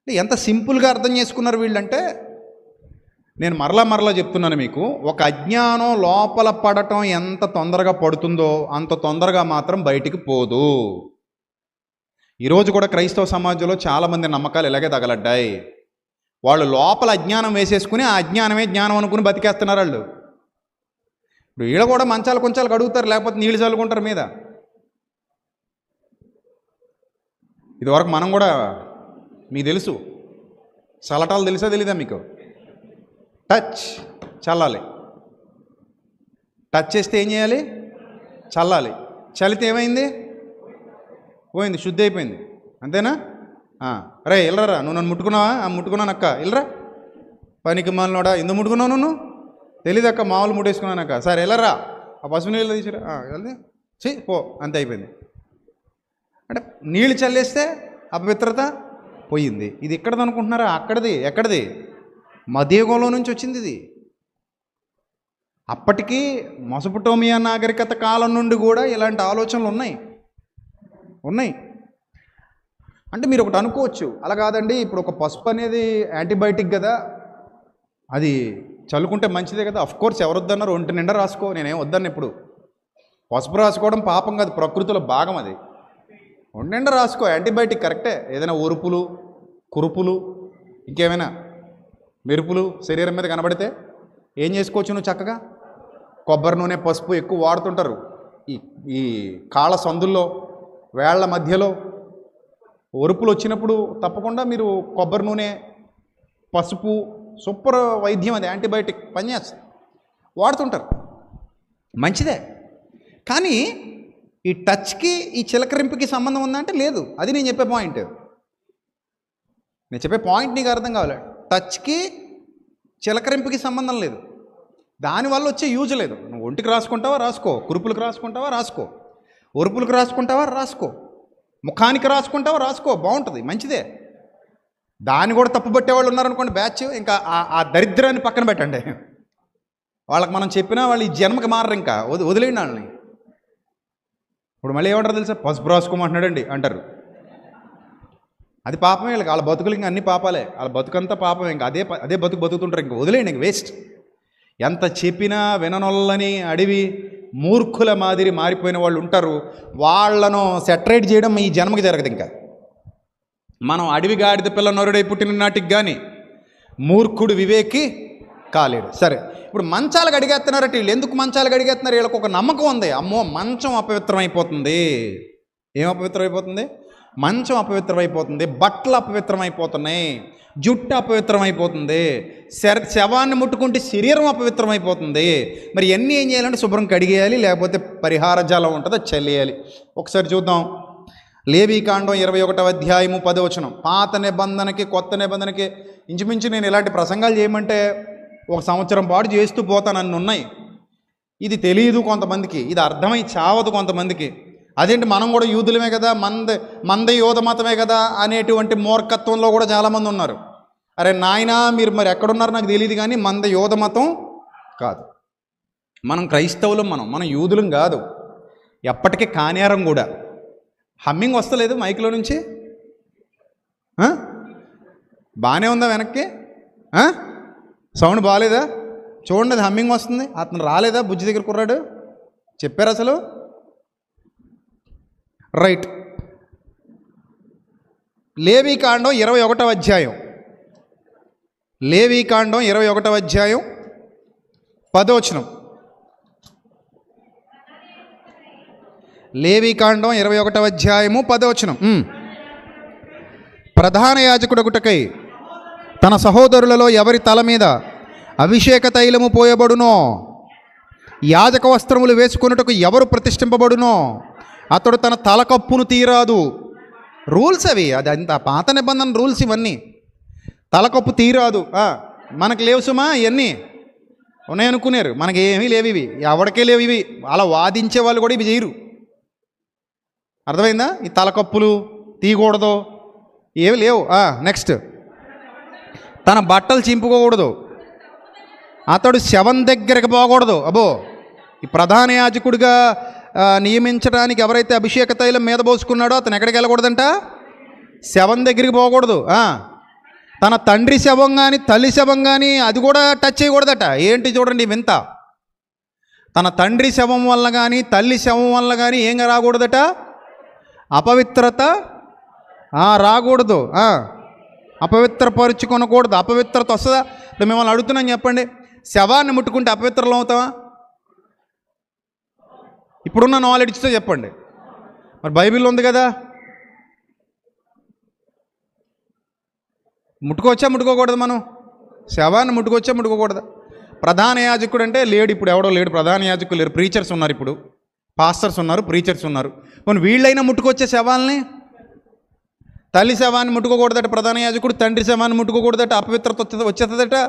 ఎంత సింపుల్గా అర్థం చేసుకున్నారు వీళ్ళంటే, నేను మరలా చెప్తున్నాను మీకు, ఒక అజ్ఞానం లోపల పడటం ఎంత తొందరగా పడుతుందో అంత తొందరగా మాత్రం బయటికి పోదు. ఈరోజు కూడా క్రైస్తవ సమాజంలో చాలామంది నమ్మకాలు ఇలాగే తగలడ్డాయి. వాళ్ళు లోపల అజ్ఞానం వేసేసుకుని ఆ అజ్ఞానమే జ్ఞానం అనుకుని బతికేస్తున్నారు వాళ్ళు. ఇప్పుడు వీళ్ళు కూడా మంచాలు కొంచాలు కడుగుతారు, లేకపోతే నీళ్ళు చల్లుకుంటారు మీద. ఇదివరకు మనం కూడా, మీకు తెలుసు, చల్లటాలు తెలుసా తెలీదా మీకు? టచ్ చల్లాలి. టచ్ చేస్తే ఏం చేయాలి? చల్లాలి. చల్లితే ఏమైంది? పోయింది, శుద్ధి అయిపోయింది. అంతేనా? అరే వెళ్ళరా, నువ్వు నన్ను ముట్టుకున్నావా? ముట్టుకున్నాను అక్క, వెళ్ళరా. పనికి మాలినోడా, ఎందుకు ముట్టుకున్నావు నువ్వు? తెలీదక్క, మామూలు ముట్టేసుకున్నానక్క. సరే వెళ్ళరా, ఆ పసుపు నీళ్ళు తీసిరా, వెళ్తే పో, అంతే అయిపోయింది. అంటే నీళ్ళు చల్లేస్తే అపవిత్రత పోయింది. ఇది ఎక్కడది అనుకుంటున్నారా? అక్కడిది. ఎక్కడిది? మధ్యయుగంలో నుంచి వచ్చింది ఇది. అప్పటికీ మెసొపొటేమియా నాగరికత కాలం నుండి కూడా ఇలాంటి ఆలోచనలు ఉన్నాయి. అంటే మీరు ఒకటి అనుకోవచ్చు, అలా కాదండి, ఇప్పుడు ఒక పసుపు అనేది యాంటీబయాటిక్ కదా, అది చల్లుకుంటే మంచిదే కదా. అఫ్కోర్స్ ఎవరు వద్దన్నారు? ఒంటి నిండా రాసుకో, నేనేం వద్దన్న. ఇప్పుడు పసుపు రాసుకోవడం పాపం కాదు, ప్రకృతిలో భాగం అది. ఒంటి నిండా రాసుకో, యాంటీబయాటిక్ కరెక్టే. ఏదైనా ఉరుపులు, కురుపులు, ఇంకేమైనా మెరుపులు శరీరం మీద కనబడితే ఏం చేసుకోవచ్చు నువ్వు? చక్కగా కొబ్బరి నూనె, పసుపు ఎక్కువ వాడుతుంటారు ఈ కాళ్ళ సందుల్లో, వేళ్ల మధ్యలో ఒరుపులు వచ్చినప్పుడు తప్పకుండా మీరు కొబ్బరి నూనె, పసుపు, సూపర్ వైద్యం, అది యాంటీబయాటిక్ పనిచేస్తుంది, వాడుతుంటారు, మంచిదే. కానీ ఈ టచ్కి, ఈ చిలకరింపుకి సంబంధం ఉందంటే లేదు. అది నేను చెప్పే పాయింట్. నీకు అర్థం కావాలి. టచ్కి చిలకరింపుకి సంబంధం లేదు. దానివల్ల వచ్చే యూజ్ లేదు. నువ్వు ఒంటికి రాసుకుంటావా రాసుకో, కురుపులకు రాసుకుంటావా రాసుకో, ఒరుపులకు రాసుకుంటావా రాసుకో, ముఖానికి రాసుకుంటావా రాసుకో, బాగుంటుంది, మంచిదే. దాన్ని కూడా తప్పు పట్టేవాళ్ళు ఉన్నారనుకోండి బ్యాచ్, ఇంకా ఆ దరిద్రాన్ని పక్కన పెట్టండి. వాళ్ళకి మనం చెప్పినా వాళ్ళు ఈ జన్మకి మారరు, ఇంకా వదిలేయండి వాళ్ళని. ఇప్పుడు మళ్ళీ ఏమంటారు తెలుసా? పసుపు రాసుకోమంటున్నాడండి అంటారు. అది పాపమే వీళ్ళకి. వాళ్ళ బతుకులు ఇంకా అన్ని పాపాలే, వాళ్ళ బతుకంతా పాపమే. ఇంకా అదే బతుకుతుంటారు. ఇంకా వదిలేయండి, ఇంక వేస్ట్. ఎంత చెప్పినా విననొల్లని అడవి మూర్ఖుల మాదిరి మారిపోయిన వాళ్ళు ఉంటారు. వాళ్ళను సెటరేట్ చేయడం ఈ జన్మకి జరగదు. ఇంకా మనం అడవి గాడిద పిల్ల నరుడై పుట్టిన నాటికి కానీ మూర్ఖుడు వివేకి కాలేడు. సరే, ఇప్పుడు మంచాలు గడిగేస్తున్నారట వీళ్ళు. ఎందుకు మంచాలు గడిగేస్తున్నారు? వీళ్ళకి ఒక నమ్మకం ఉంది, అమ్మో మంచం అపవిత్రమైపోతుంది. ఏం అపవిత్రమైపోతుంది? మంచం అపవిత్రమైపోతుంది, బట్టలు అపవిత్రమైపోతున్నాయి, జుట్టు అపవిత్రమైపోతుంది, శవాన్ని ముట్టుకుంటే శరీరం అపవిత్రమైపోతుంది. మరి ఇవన్నీ ఏం చేయాలంటే శుభ్రం కడిగేయాలి, లేకపోతే పరిహార జలం ఉంటుంది, అది చల్లేయాలి. ఒకసారి చూద్దాం. లేవీకాండం 21వ అధ్యాయము 10వ వచనం. పాత నిబంధనకి కొత్త నిబంధనకి ఇంచుమించు నేను ఇలాంటి ప్రసంగాలు చేయమంటే 1 సంవత్సరం పాటు చేస్తూ పోతాను, అన్నీ ఉన్నాయి. ఇది తెలియదు కొంతమందికి, ఇది అర్థమై చావదు కొంతమందికి. అదేంటి మనం కూడా యూదులమే కదా, మంద యోధ మతమే కదా అనేటువంటి మూర్ఖత్వంలో కూడా చాలామంది ఉన్నారు. అరే నాయనా, మీరు మరి ఎక్కడున్నారు నాకు తెలియదు, కానీ మంద యోధ మతం కాదు. మనం క్రైస్తవులం, మనం యూదులం కాదు, ఎప్పటికీ కానేరం కూడా. హమ్మింగ్ వస్తలేదు మైక్లో నుంచి? బాగానే ఉందా వెనక్కి? సౌండ్ బాగాలేదా? చూడండి, అది హమ్మింగ్ వస్తుంది. అతను రాలేదా బుజ్జి దగ్గర కుర్రాడు? చెప్పారు అసలు? రైట్. లేవీకాండం 21వ అధ్యాయం, లేవీకాండం 21వ అధ్యాయం 10వ వచనం. లేవీకాండం 21వ అధ్యాయము 10వ వచనం. ప్రధాన యాజకుడగుటకై తన సహోదరులలో ఎవరి తల మీద అభిషేక తైలము పోయబడునో, యాజక వస్త్రములు వేసుకొనుటకు ఎవరు ప్రతిష్ఠింపబడునో అతడు తన తలకప్పును తీరాదు. రూల్స్ అవి, అది అంత పాత నిబంధన రూల్స్ ఇవన్నీ. తలకప్పు తీరాదు. మనకు లేవు సుమా, ఇవన్నీ ఉన్నాయనుకున్నారు, మనకి ఏమీ లేవు ఇవి, ఎవరికే లేవు ఇవి. అలా వాదించే వాళ్ళు కూడా ఇవి చేయరు. అర్థమైందా? ఈ తలకప్పులు తీయకూడదు, ఏమి లేవు. నెక్స్ట్, తన బట్టలు చింపుకోకూడదు, అతడు శవం దగ్గరికి పోకూడదు. అబ్బో, ఈ ప్రధాన యాజకుడిగా నియమించడానికి ఎవరైతే అభిషేక తైలం మీద పోసుకున్నాడో అతను ఎక్కడికి వెళ్ళకూడదంట? శవం దగ్గరికి పోకూడదు. తన తండ్రి శవం కానీ తల్లి శవం కానీ అది కూడా టచ్ చేయకూడదట. ఏంటి చూడండి వింత. తన తండ్రి శవం వల్ల కానీ తల్లి శవం వల్ల కానీ ఏం రాకూడదట? అపవిత్రత రాకూడదు. అపవిత్రపరుచుకొనకూడదు. అపవిత్రత వస్తుందా? ఇప్పుడు మిమ్మల్ని అడుగుతున్నాను, చెప్పండి, శవాన్ని ముట్టుకుంటే అపవిత్రలు అవుతావా? ఇప్పుడున్న నాలెడ్జ్తో చెప్పండి. మరి బైబిల్లో ఉంది కదా, ముట్టుకోవచ్చా ముట్టుకోకూడదు? మనం శవాన్ని ముట్టుకోవచ్చా ముట్టుకోకూడదా? ప్రధాన యాజకుడు అంటే లేడు, ఇప్పుడు ఎవడో లేడు, ప్రధాన యాజకులు లేరు, ప్రీచర్స్ ఉన్నారు. ఇప్పుడు పాస్టర్స్ ఉన్నారు, ప్రీచర్స్ ఉన్నారు. మనం వీళ్ళైనా ముట్టుకొచ్చే శవాల్ని. తల్లి శవాన్ని ముట్టుకోకూడదట ప్రధాన యాజకుడు, తండ్రి శవాన్ని ముట్టుకోకూడదట, అపవిత్రత వచ్చేస్తుందట.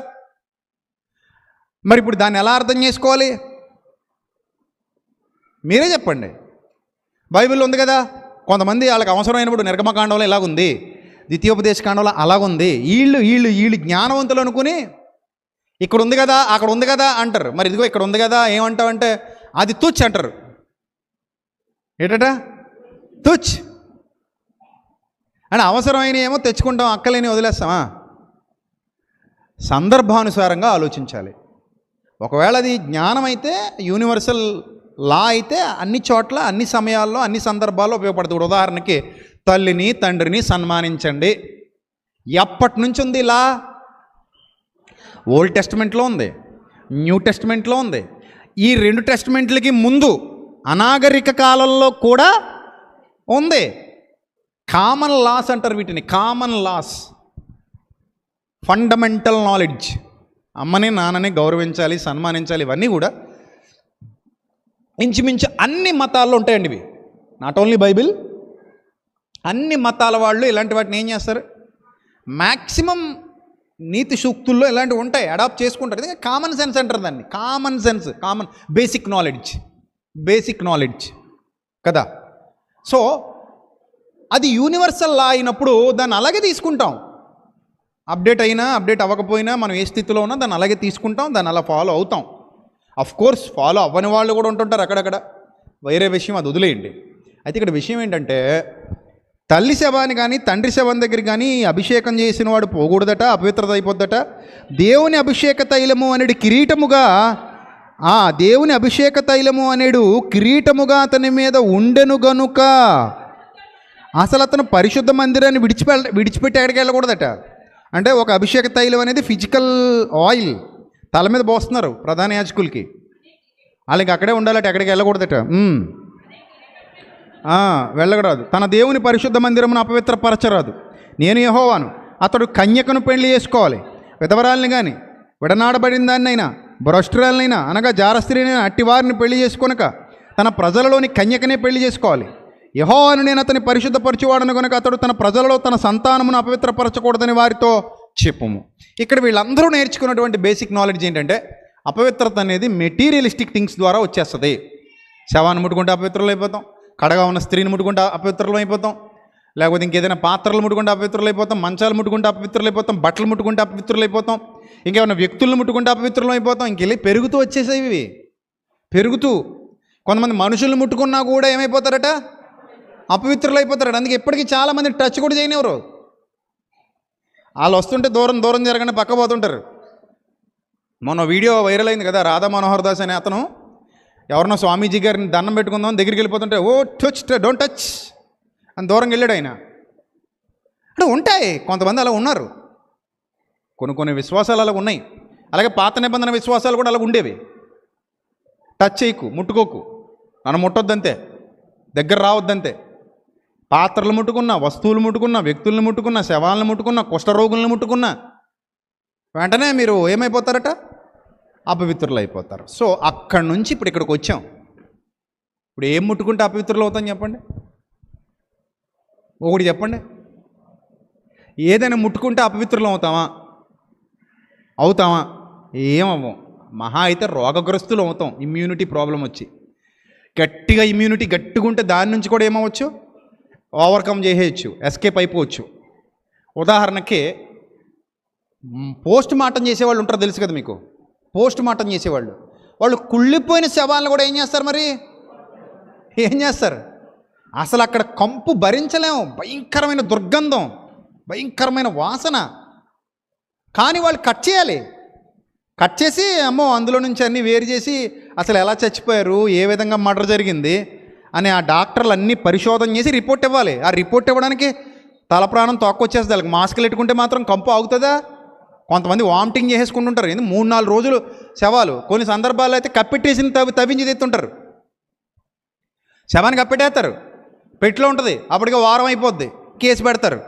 మరి ఇప్పుడు దాన్ని ఎలా అర్థం చేసుకోవాలి? మీరే చెప్పండి. బైబిల్లో ఉంది కదా. కొంతమంది వాళ్ళకి అవసరమైనప్పుడు నిర్గమకాండంలో ఇలాగుంది, ద్వితీయోపదేశకాండంలో అలాగుంది. వీళ్ళు జ్ఞానవంతులు అనుకుని ఇక్కడ ఉంది కదా అక్కడ ఉంది కదా అంటారు. మరి ఇదిగో ఇక్కడ ఉంది కదా ఏమంటావంటే అది తుచ్ అంటారు. ఏంటట? తుచ్ అని. అవసరమైన ఏమో తెచ్చుకుంటాం, అక్కలేని వదిలేస్తామా? సందర్భానుసారంగా ఆలోచించాలి. ఒకవేళ అది జ్ఞానం అయితే, యూనివర్సల్ లా అయితే అన్ని చోట్ల అన్ని సమయాల్లో అన్ని సందర్భాల్లో ఉపయోగపడుతుంది. ఉదాహరణకి తల్లిని తండ్రిని సన్మానించండి. ఎప్పటి నుంచి ఉంది లా? ఓల్డ్ టెస్ట్మెంట్లో ఉంది, న్యూ టెస్ట్మెంట్లో ఉంది. ఈ రెండు టెస్ట్మెంట్లకి ముందు అనాగరిక కాలంలో కూడా ఉంది. కామన్ లాస్ అంటారు వీటిని, కామన్ లాస్. Fundamental knowledge. అమ్మని నాన్నని గౌరవించాలి, సన్మానించాలి, ఇవన్నీ కూడా ఇంచుమించు అన్ని మతాల్లో ఉంటాయండి ఇవి. నాట్ ఓన్లీ బైబిల్, అన్ని మతాల వాళ్ళు ఇలాంటి వాటిని ఏం చేస్తారు? మ్యాక్సిమం నీతి సూక్తుల్లో ఇలాంటివి ఉంటాయి, అడాప్ట్ చేసుకుంటారు. ఇది కామన్ సెన్స్ అంటారు దాన్ని. Common sense, common basic knowledge కదా. సో అది యూనివర్సల్ లా అయినప్పుడు దాన్ని అలాగే తీసుకుంటాం. అప్డేట్ అయినా అప్డేట్ అవ్వకపోయినా మనం ఏ స్థితిలో ఉన్నా దాన్ని అలాగే తీసుకుంటాం, దాన్ని అలా ఫాలో అవుతాం. అఫ్ కోర్స్ ఫాలో అవ్వని వాళ్ళు కూడా ఉంటుంటారు అక్కడక్కడ, వేరే విషయం, అది వదిలేయండి. అయితే ఇక్కడ విషయం ఏంటంటే, తల్లి శవాన్ని కానీ తండ్రి శవం దగ్గర కానీ అభిషేకం చేసిన వాడు పోకూడదట, అపవిత్రత అయిపోద్దట. దేవుని అభిషేక తైలము అనేది కిరీటముగా, దేవుని అభిషేక తైలము అనేడు కిరీటముగా అతని మీద ఉండెను గనుక అసలు అతను పరిశుద్ధ మందిరాన్ని విడిచిపెట్టి ఎక్కడికి వెళ్ళకూడదట. అంటే ఒక అభిషేక తైలం అనేది ఫిజికల్ ఆయిల్ తల మీద పోస్తున్నారు ప్రధాన యాజకులకి, వాళ్ళకి అక్కడే ఉండాలట, ఎక్కడికి వెళ్ళకూడదట. వెళ్ళకరాదు. తన దేవుని పరిశుద్ధ మందిరమును అపవిత్రపరచరాదు. నేను యెహోవాను. అతడు కన్యకను పెళ్లి చేసుకోవాలి, విధవరాల్ని కానీ విడనాడబడిన దాన్నైనా భ్రష్టురాలనైనా అనగా జారస్త్రీనైనా అట్టివారిని పెళ్లి చేసుకొనక తన ప్రజలలోని కన్యకనే పెళ్లి చేసుకోవాలి. యెహోవాను నేను అతని పరిశుద్ధపరచువాడను కనుక అతడు తన ప్రజలలో తన సంతానమును అపవిత్రపరచకూడదని వారితో చెప్పుము. ఇక్కడ వీళ్ళందరూ నేర్చుకున్నటువంటి బేసిక్ నాలెడ్జ్ ఏంటంటే, అపవిత్రత అనేది మెటీరియలిస్టిక్ థింగ్స్ ద్వారా వచ్చేస్తుంది. శవాన్ని ముట్టుకుంటే అపవిత్రులు అయిపోతాం, కడగా ఉన్న స్త్రీని ముట్టుకుంటే అపవిత్రులు అయిపోతాం, లేకపోతే ఇంకేదైనా పాత్రలు ముట్టుకుంటే అపవిత్రులు అయిపోతాం, మంచాలు ముట్టుకుంటే అపవిత్రులు అయిపోతాం, బట్టలు ముట్టుకుంటే అపవిత్రులు అయిపోతాం, ఇంకేమైనా వ్యక్తులను ముట్టుకుంటే అపవిత్రులు అయిపోతాం. ఇంకెళ్ళి పెరుగుతూ వచ్చేసేవి ఇవి. పెరుగుతూ, కొంతమంది మనుషుల్ని ముట్టుకున్నా కూడా ఏమైపోతారట, అపవిత్రులు అయిపోతారట. అందుకే ఎప్పటికీ చాలామంది టచ్ కూడా చేయనివ్వరు. వాళ్ళు వస్తుంటే దూరం దూరం జరగని పక్క పోతుంటారు. మొన్న వీడియో వైరల్ అయింది కదా, రాధా మనోహర్ దాస్ అనే అతను ఎవరినో స్వామీజీ గారిని దండం పెట్టుకుందాం దగ్గరికి వెళ్ళిపోతుంటే, ఓ టచ్ డోంట్ టచ్ అని దూరంగా వెళ్ళాడు ఆయన. అంటే ఉంటాయి కొంతమంది అలా ఉన్నారు. కొన్ని విశ్వాసాలు అలా ఉన్నాయి. అలాగే పాత నిబంధన విశ్వాసాలు కూడా అలా ఉండేవి. టచ్ చేయకు, ముట్టుకోకు, నన్ను ముట్టొద్దంతే, దగ్గర రావద్దంతే. పాత్రలు ముట్టుకున్నా, వస్తువులు ముట్టుకున్నా, వ్యక్తులను ముట్టుకున్నా, శవాలను ముట్టుకున్నా, కుష్ఠరోగులను ముట్టుకున్నా వెంటనే మీరు ఏమైపోతారట, అపవిత్రులు అయిపోతారు. సో అక్కడి నుంచి ఇప్పుడు ఇక్కడికి వచ్చాం. ఇప్పుడు ఏం ముట్టుకుంటే అపవిత్రులు అవుతాం చెప్పండి? ఒకటి చెప్పండి. ఏదైనా ముట్టుకుంటే అపవిత్రులు అవుతామా? ఏమవ్వం. మహా అయితే రోగగ్రస్తులు అవుతాం, ఇమ్యూనిటీ ప్రాబ్లం వచ్చి. గట్టిగా ఇమ్యూనిటీ గట్టిగా ఉంటే దాని నుంచి కూడా ఏమవచ్చు, ఓవర్కమ్ చేసేయచ్చు, ఎస్కేప్ అయిపోవచ్చు. ఉదాహరణకి పోస్ట్ మార్టం చేసేవాళ్ళు ఉంటారు, తెలుసు కదా మీకు. పోస్ట్ మార్టం చేసేవాళ్ళు, వాళ్ళు కుళ్ళిపోయిన శవాలను కూడా ఏం చేస్తారు, మరి ఏం చేస్తారు? అసలు అక్కడ కంపు భరించలేము, భయంకరమైన దుర్గంధం, భయంకరమైన వాసన. కానీ వాళ్ళు కట్ చేయాలి. కట్ చేసి అమ్మో అందులో నుంచి అన్నీ వేరు చేసి అసలు ఎలా చచ్చిపోయారు, ఏ విధంగా మర్డర్ జరిగింది అని ఆ డాక్టర్లు అన్నీ పరిశోధన చేసి రిపోర్ట్ ఇవ్వాలి. ఆ రిపోర్ట్ ఇవ్వడానికి తల ప్రాణం తోక్కొచ్చేస్తుంది వాళ్ళకి. మాస్కులు పెట్టుకుంటే మాత్రం కంపు ఆగుతుందా? కొంతమంది వామిటింగ్ చేసేసుకుంటుంటారు. ఎందుకు 3-4 రోజులు శవాలు. కొన్ని సందర్భాల్లో అయితే కప్పెట్టేసి తవ్వించి తెస్తుంటారు. శవాన్ని కప్పెట్టేస్తారు, పెట్టిలో ఉంటుంది, అప్పటికే వారం అయిపోద్ది, కేసు పెడతారు.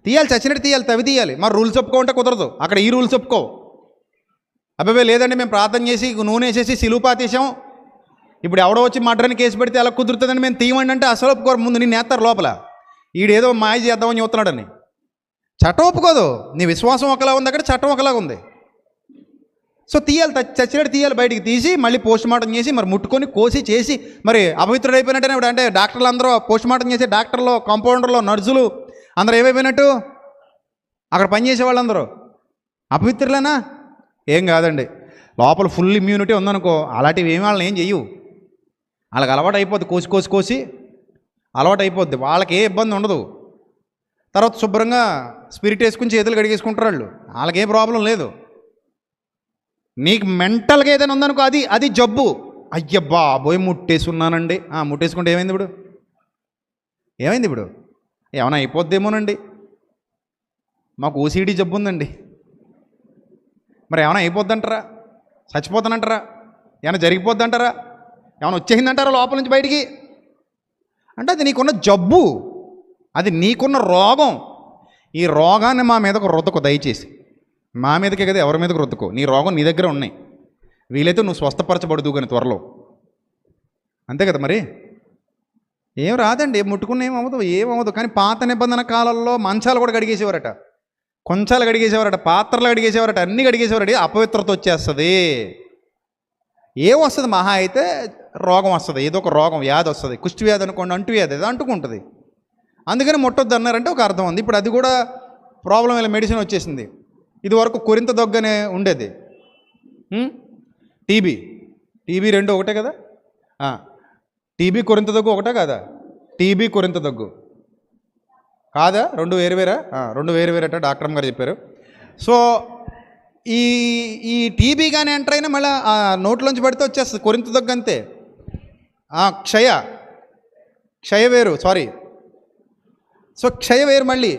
తీయాలి, చచ్చినట్టు తీయాలి, తవ్వి తీయాలి. మరి రూల్స్ ఒప్పుకోంటే కుదరదు. అక్కడ ఈ రూల్స్ ఒప్పుకోవు. అబ్బాయి లేదండి మేము ప్రార్థన చేసి నూనె వేసేసి సిలువ పాతేసాం, ఇప్పుడు ఎవడో వచ్చి మర్డర్ని కేసు పెడితే ఎలా కుదురుతుందని మేము తీయమండి అంటే అసలు ఒప్పుకోరు. ముందు నేను నేస్తారు లోపల, ఈడేదో మాయ చేద్దామని చెబుతున్నాడని. చట్టం ఒప్పుకోదు. నీ విశ్వాసం ఒకలా ఉంది, అక్కడ చట్టం ఒకలాగా ఉంది. సో తీయాలి, చచ్చినట్టు తీయాలి, బయటికి తీసి మళ్ళీ పోస్ట్ మార్టం చేసి మరి ముట్టుకొని కోసి చేసి మరి అపవిత్రుడు అయిపోయినట్టే. ఇప్పుడు అంటే డాక్టర్లు అందరూ పోస్ట్ మార్టం చేసి, డాక్టర్లు, కాంపౌండర్లు, నర్సులు అందరూ ఏమైపోయినట్టు, అక్కడ పనిచేసే వాళ్ళందరూ అపవిత్రులేనా? ఏం కాదండి. లోపల ఫుల్ ఇమ్యూనిటీ ఉందనుకో, అలాంటివి ఏమి వాళ్ళని ఏం చెయ్యవు. వాళ్ళకి అలవాటు అయిపోద్ది, కోసి అలవాటు అయిపోద్ది. వాళ్ళకి ఏ ఇబ్బంది ఉండదు. తర్వాత శుభ్రంగా స్పిరిట్ వేసుకుని చేతులు కడిగేసుకుంటారు వాళ్ళు. వాళ్ళకి ఏ ప్రాబ్లం లేదు. నీకు మెంటల్గా ఏదైనా ఉందనుకో, అది జబ్బు. అయ్యబ్బా పోయి ముట్టేసుకున్నానండి. ముట్టేసుకుంటే ఏమైంది ఇప్పుడు? ఏమైనా అయిపోద్దేమోనండి. మాకు ఓసీడీ జబ్బు ఉందండి. మరి ఏమైనా అయిపోద్దంటారా? చచ్చిపోతానంటారా? ఏమైనా జరిగిపోద్దంటారా? ఏమైనా వచ్చేసిందంటారా లోపల నుంచి బయటికి? అంటే అది నీకున్న జబ్బు, అది నీకున్న రోగం. ఈ రోగాన్ని మా మీదకు రుద్దకు దయచేసి. మా మీదకే కదా, ఎవరి మీదకు రుద్దకు. నీ రోగం నీ దగ్గర ఉన్నాయి. వీలైతే నువ్వు స్వస్థపరచబడదు కానీ త్వరలో. అంతే కదా మరి. ఏం రాదండి, ముట్టుకున్న ఏమవ్వదు. కానీ పాత నిబంధన కాలంలో మంచాలు కూడా కడిగేసేవారట, కొంచాలు కడిగేసేవారట, పాత్రలు కడిగేసేవారట, అన్నీ కడిగేసేవారట. అపవిత్రత వచ్చేస్తుంది. వస్తుంది? మహా అయితే రోగం వస్తుంది, ఏదో ఒక రోగం, వ్యాధి వస్తుంది. కుష్టి వ్యాధి అనుకోండి, అంటువ్యాధి, అది అంటుకుంటుంది. అందుకని ముట్టొద్దు అన్నారంటే ఒక అర్థం ఉంది. ఇప్పుడు అది కూడా ప్రాబ్లం, ఇలా మెడిసిన్ వచ్చేసింది. ఇది వరకు కొరింత దగ్గనే ఉండేది. టీబీ రెండు ఒకటే కదా? టీబీ కొరింత దగ్గు ఒకటే కదా? టీబీ కొరింత దగ్గు కాదా? రెండు వేరువేరా? రెండు వేరువేరట డాక్టర్ గారు చెప్పారు. సో ఈ టీబీ కానీ ఎంటర్ అయినా మళ్ళీ నోట్లోంచి పడితే వచ్చేస్తుంది కొరింత దగ్గు అంతే. క్షయ వేరు, సారీ. సో క్షయ వేరు మళ్ళీ.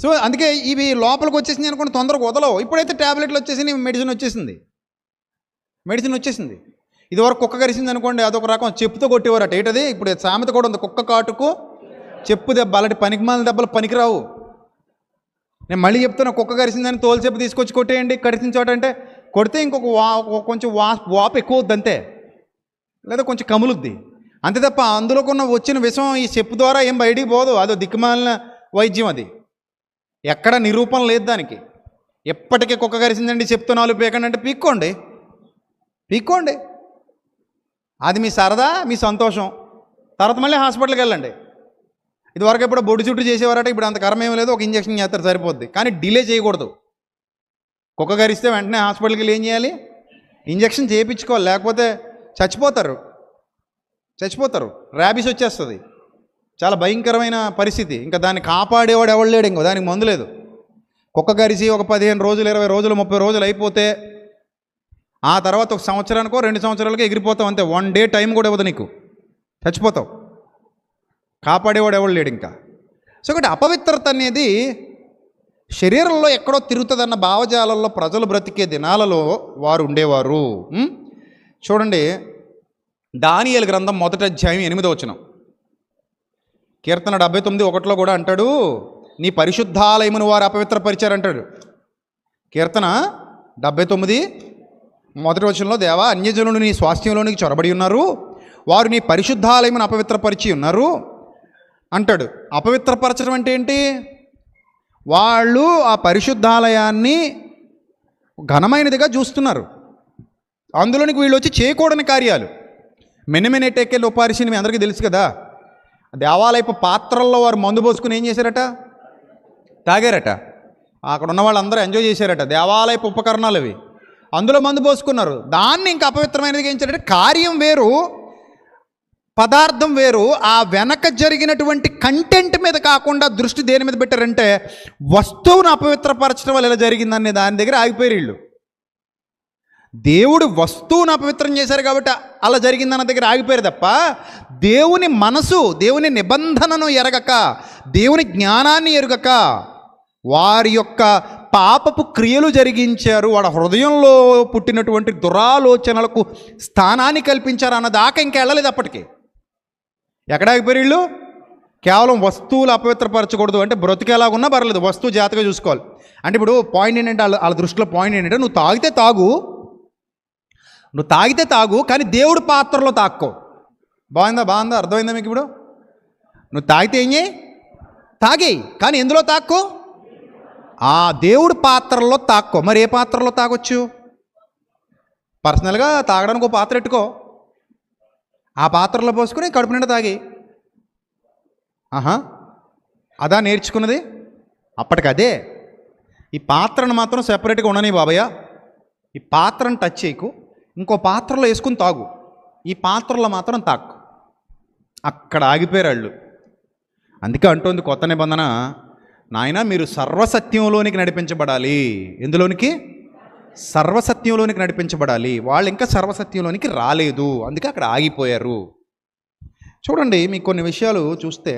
సో అందుకే ఇవి లోపలికి వచ్చేసింది అనుకోండి, తొందరగా వదలవు. ఇప్పుడైతే ట్యాబ్లెట్లు వచ్చేసి మెడిసిన్ వచ్చేసింది. ఇదివరకు కుక్క కరిసింది అనుకోండి, అదొక రకం, చెప్పుతో కొట్టేవారట. ఏంటది? ఇప్పుడు సామెత కూడా ఉంది, కుక్క కాటుకు చెప్పు దెబ్బ. అలాంటి పనికిమాల దెబ్బలు పనికిరావు. నేను మళ్ళీ చెప్తున్నా, కుక్క కరిసిందని తోలు చెప్పు తీసుకొచ్చి కొట్టేయండి కరిసిన చోట. అంటే కొడితే ఇంకొక కొంచెం వాపు ఎక్కువ వద్దు అంతే, లేదా కొంచెం కములుద్ది అంతే తప్ప అందులో వచ్చిన విషం ఈ చెప్పు ద్వారా ఏం బయటికి పోదు. అదో దిక్కుమాలిన వైద్యం. అది ఎక్కడ నిరూపణ లేదు దానికి. ఎప్పటికీ కుక్క కరిసిందండి చెప్తూ 4 పీకండి అంటే పీక్కోండి. అది మీ సరదా, మీ సంతోషం. తర్వాత మళ్ళీ హాస్పిటల్కి వెళ్ళండి. ఇదివరకు ఎప్పుడు బొడి చుట్టూ చేసేవారట, ఇప్పుడు అంత కర్మ ఏమీ లేదు, ఒక ఇంజక్షన్ చేస్తారు సరిపోద్ది. కానీ డిలే చేయకూడదు. కుక్క కరిస్తే వెంటనే హాస్పిటల్కి వెళ్ళి ఏం చేయాలి? ఇంజెక్షన్ చేయించుకోవాలి, లేకపోతే చచ్చిపోతారు. ర్యాబీస్ వచ్చేస్తుంది. చాలా భయంకరమైన పరిస్థితి. ఇంకా దాన్ని కాపాడేవాడు ఎవడు లేడు, ఇంకో దానికి మందు లేదు. కుక్క కరిసి ఒక 15 రోజులు 20 రోజులు 30 రోజులు అయిపోతే ఆ తర్వాత ఒక సంవత్సరానికో 2 సంవత్సరాలకో ఎగిరిపోతావు అంతే. 1 డే టైం కూడా ఇవ్వదు నీకు, చచ్చిపోతావు. కాపాడేవాడు ఎవడు లేడు ఇంకా. సో ఒకటి అపవిత్రత అనేది శరీరంలో ఎక్కడో తిరుగుతుందన్న భావజాలంలో ప్రజలు బ్రతికే దినాలలో వారు ఉండేవారు. చూడండి, దానియేలు గ్రంథం 1వ అధ్యాయం 8వ వచనం. కీర్తన 79:1 కూడా అంటాడు, నీ పరిశుద్ధాలయమును వారు అపవిత్రపరిచారంటాడు. కీర్తన 79:1 వచనంలో, దేవా అన్యజనులు నీ స్వాస్థ్యంలోనికి చొరబడి ఉన్నారు, వారు నీ పరిశుద్ధాలయమును అపవిత్రపరిచి ఉన్నారు అంటాడు. అపవిత్రపరచడం అంటే ఏంటి? వాళ్ళు ఆ పరిశుద్ధాలయాన్ని ఘనమైనదిగా చూస్తున్నారు. అందులోనికి వీళ్ళు వచ్చి చేయకూడని కార్యాలు. మెనిమెనెటెకెల్ ఉపారిషిని మీ అందరికీ తెలుసు కదా. దేవాలయపు పాత్రల్లో వారు మందు పోసుకుని ఏం చేశారట? తాగారట. అక్కడ ఉన్న వాళ్ళందరూ ఎంజాయ్ చేశారట. దేవాలయపు ఉపకరణాలు అవి, అందులో మందు పోసుకున్నారు. దాన్ని ఇంకా అపవిత్రమైనదిగా ఏం చేశారంటే, కార్యం వేరు, పదార్థం వేరు, ఆ వెనక జరిగినటువంటి కంటెంట్ మీద కాకుండా దృష్టి దేని మీద పెట్టారంటే, వస్తువును అపవిత్రపరచడం వల్ల ఇలా జరిగిందనే దాని దగ్గర ఆగిపోయారు వీళ్ళు. దేవుడు వస్తువును అపవిత్రం చేశారు కాబట్టి అలా జరిగిందన్న దగ్గర ఆగిపోయారు తప్ప, దేవుని మనసు, దేవుని నిబంధనను ఎరగక, దేవుని జ్ఞానాన్ని ఎరగక వారి యొక్క పాపపు క్రియలు జరిగించారు. వాడు హృదయంలో పుట్టినటువంటి దురాలోచనలకు స్థానాన్ని కల్పించారు అన్నదాకా ఇంకా వెళ్ళలేదు. అప్పటికి ఎక్కడ ఆగిపోయారు వీళ్ళు? కేవలం వస్తువులు అపవిత్రపరచకూడదు అంటే బ్రతికేలాగున్నా పర్లేదు, వస్తువు జాగ్రత్తగా చూసుకోవాలి. అంటే ఇప్పుడు పాయింట్ ఏంటంటే, వాళ్ళ దృష్టిలో పాయింట్ ఏంటంటే, నువ్వు తాగితే తాగు కానీ దేవుడి పాత్రలో తాక్కో. బాగుందా? అర్థమైందా మీకు? ఇప్పుడు నువ్వు తాగితే ఏం చేయి? తాగేయి, కానీ ఎందులో తాక్కో? ఆ దేవుడి పాత్రలో తాక్కో. మరి ఏ పాత్రలో తాగొచ్చు? పర్సనల్గా తాగడానికి ఒక పాత్ర పెట్టుకో, ఆ పాత్రలో పోసుకుని కడుపు నిండా తాగి. అదా నేర్చుకున్నది అప్పటికదే. ఈ పాత్రను మాత్రం సెపరేట్గా ఉండని బాబయ్య, ఈ పాత్రను టచ్ చేయకు, ఇంకో పాత్రలో వేసుకుని తాగు, ఈ పాత్రలో మాత్రం తాకు. అక్కడ ఆగిపోయారు వాళ్ళు. అందుకే అంటోంది కొత్త నిబంధన, నాయన మీరు సర్వసత్యంలోనికి నడిపించబడాలి. ఎందులోనికి? సర్వసత్యంలోనికి నడిపించబడాలి. వాళ్ళు ఇంకా సర్వసత్యంలోనికి రాలేదు, అందుకే అక్కడ ఆగిపోయారు. చూడండి, మీకు కొన్ని విషయాలు చూస్తే,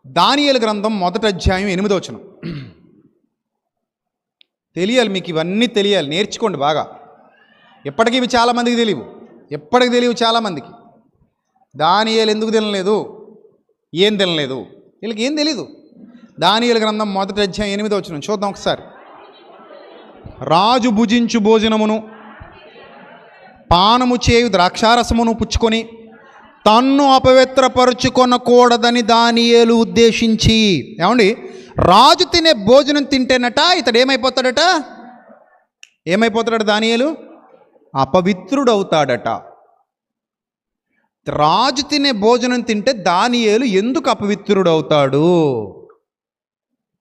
దానియేలు గ్రంథం 1వ అధ్యాయం 8వ వచనం. తెలియాలి మీకు, ఇవన్నీ తెలియాలి, నేర్చుకోండి బాగా. ఎప్పటికీ ఇవి చాలామందికి తెలియవు చాలామందికి. దానియేలు ఎందుకు తినలేదు, ఏం తినలేదు, వీళ్ళకి ఏం తెలీదు. దానియేలు గ్రంథం 1వ అధ్యాయం 8వ వచనం చూద్దాం ఒకసారి. రాజు భుజించు భోజనమును పానము చేయు ద్రాక్షారసమును పుచ్చుకొని తన్ను అపవిత్రపరుచుకొనకూడదని దానియేలు ఉద్దేశించి. ఏమండి, రాజు తినే భోజనం తింటేనట ఇతడు ఏమైపోతాడట? దానియేలు అపవిత్రుడవుతాడట. రాజు తినే భోజనం తింటే దానియేలు ఎందుకు అపవిత్రుడవుతాడు?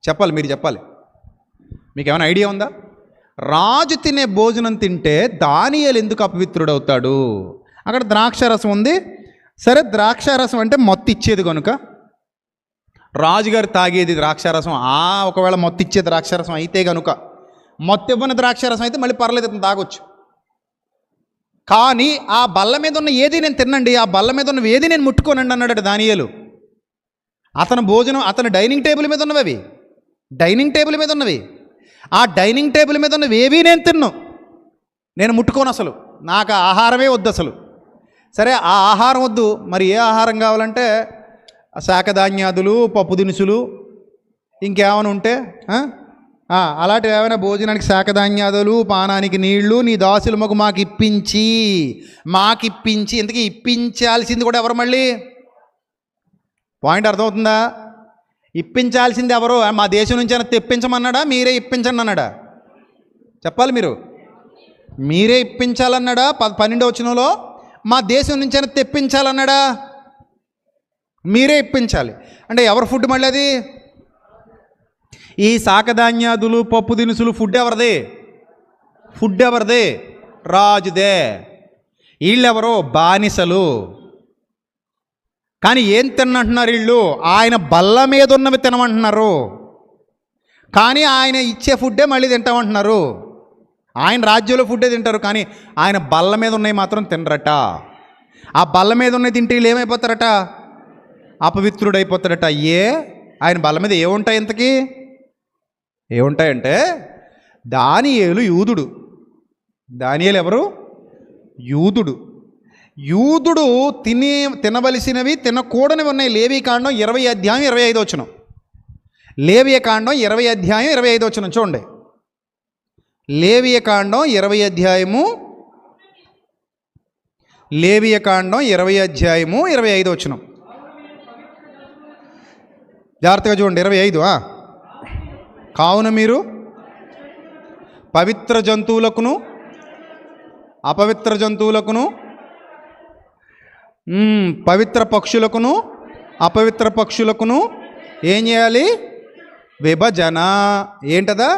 చెప్పాలి, మీరు చెప్పాలి. మీకు ఏమైనా ఐడియా ఉందా? రాజు తినే భోజనం తింటే దానియేలు ఎందుకు అపవిత్రుడవుతాడు? అక్కడ ద్రాక్షారసం ఉంది. సరే, ద్రాక్షారసం అంటే మొత్తం ఇచ్చేది కనుక రాజుగారు తాగేది ద్రాక్షారసం. ఒకవేళ మొత్తం ఇచ్చే ద్రాక్షారసం అయితే కనుక, మొత్తం ఇవ్వని ద్రాక్షారసం అయితే మళ్ళీ పర్లేదు, ఇతను తాగొచ్చు. కానీ ఆ బల్ల మీద ఉన్న ఏది నేను తినండి, ఆ బల్ల మీద ఉన్నవి ఏది నేను ముట్టుకోనండి అన్నాడు దానియేలు. అతని భోజనం అతని డైనింగ్ టేబుల్ మీద ఉన్నవి, ఆ డైనింగ్ టేబుల్ మీద ఉన్నవి ఏవి నేను తిన్ను, నేను ముట్టుకోను, అసలు నాకు ఆహారమే వద్దు అసలు. సరే, ఆ ఆహారం వద్దు, మరి ఏ ఆహారం కావాలంటే శాఖధాన్యాదులు, పప్పు దినుసులు, ఇంకేమైనా ఉంటే అలాంటివి ఏమైనా భోజనానికి శాఖధాన్యాదులు, పానానికి నీళ్లు నీ దాసులు మాకు ఇప్పించి. ఇంతకీ ఇప్పించాల్సింది కూడా ఎవరు? మళ్ళీ పాయింట్ అర్థమవుతుందా? ఇప్పించాల్సింది ఎవరు? మా దేశం నుంచి అయినా తెప్పించమన్నాడా, మీరే ఇప్పించండి అన్నాడా? చెప్పాలి మీరు. మీరే ఇప్పించాలన్నాడా? 12వ వచనంలో మా దేశం నుంచి అయినా తెప్పించాలన్నాడా? మీరే ఇప్పించాలి అంటే ఎవరు ఫుడ్? మళ్ళీ అది ఈ శాఖధాన్యాదులు, పప్పు దినుసులు ఫుడ్ ఎవరిది? ఫుడ్ ఎవరిదే? రాజుదే. వీళ్ళెవరో బానిసలు. కానీ ఏం తినంటున్నారు వీళ్ళు? ఆయన బల్ల మీద ఉన్నవి తినమంటున్నారు. కానీ ఆయన ఇచ్చే ఫుడ్డే మళ్ళీ తింటామంటున్నారు. ఆయన రాజ్యంలో ఫుడ్డే తింటారు, కానీ ఆయన బల్ల మీద ఉన్నవి మాత్రం తినరట. ఆ బల్ల మీద ఉన్నవి తింటే వీళ్ళు ఏమైపోతారట? అపవిత్రుడైపోతాడట. ఆయన బల్ల మీద ఏముంటాయి? ఇంతకీ ఏముంటాయంటే, దానియేలు యూదుడు. దానియేలు ఎవరు? యూదుడు. యూదుడు తినవలసినవి తినకూడనివి ఉన్నాయి. లేవీకాండం 20 అధ్యాయం 25 వచనం. లేవియకాండం 20 అధ్యాయం 25 వచనం చూడండి. లేవియకాండం 20 అధ్యాయము 25 వచనం. జాగ్రత్తగా చూడండి. 25. కావున మీరు పవిత్ర జంతువులకును అపవిత్ర జంతువులకును, పవిత్ర పక్షులకును అపవిత్ర పక్షులకును ఏం చేయాలి? విభజన. ఏంటదా?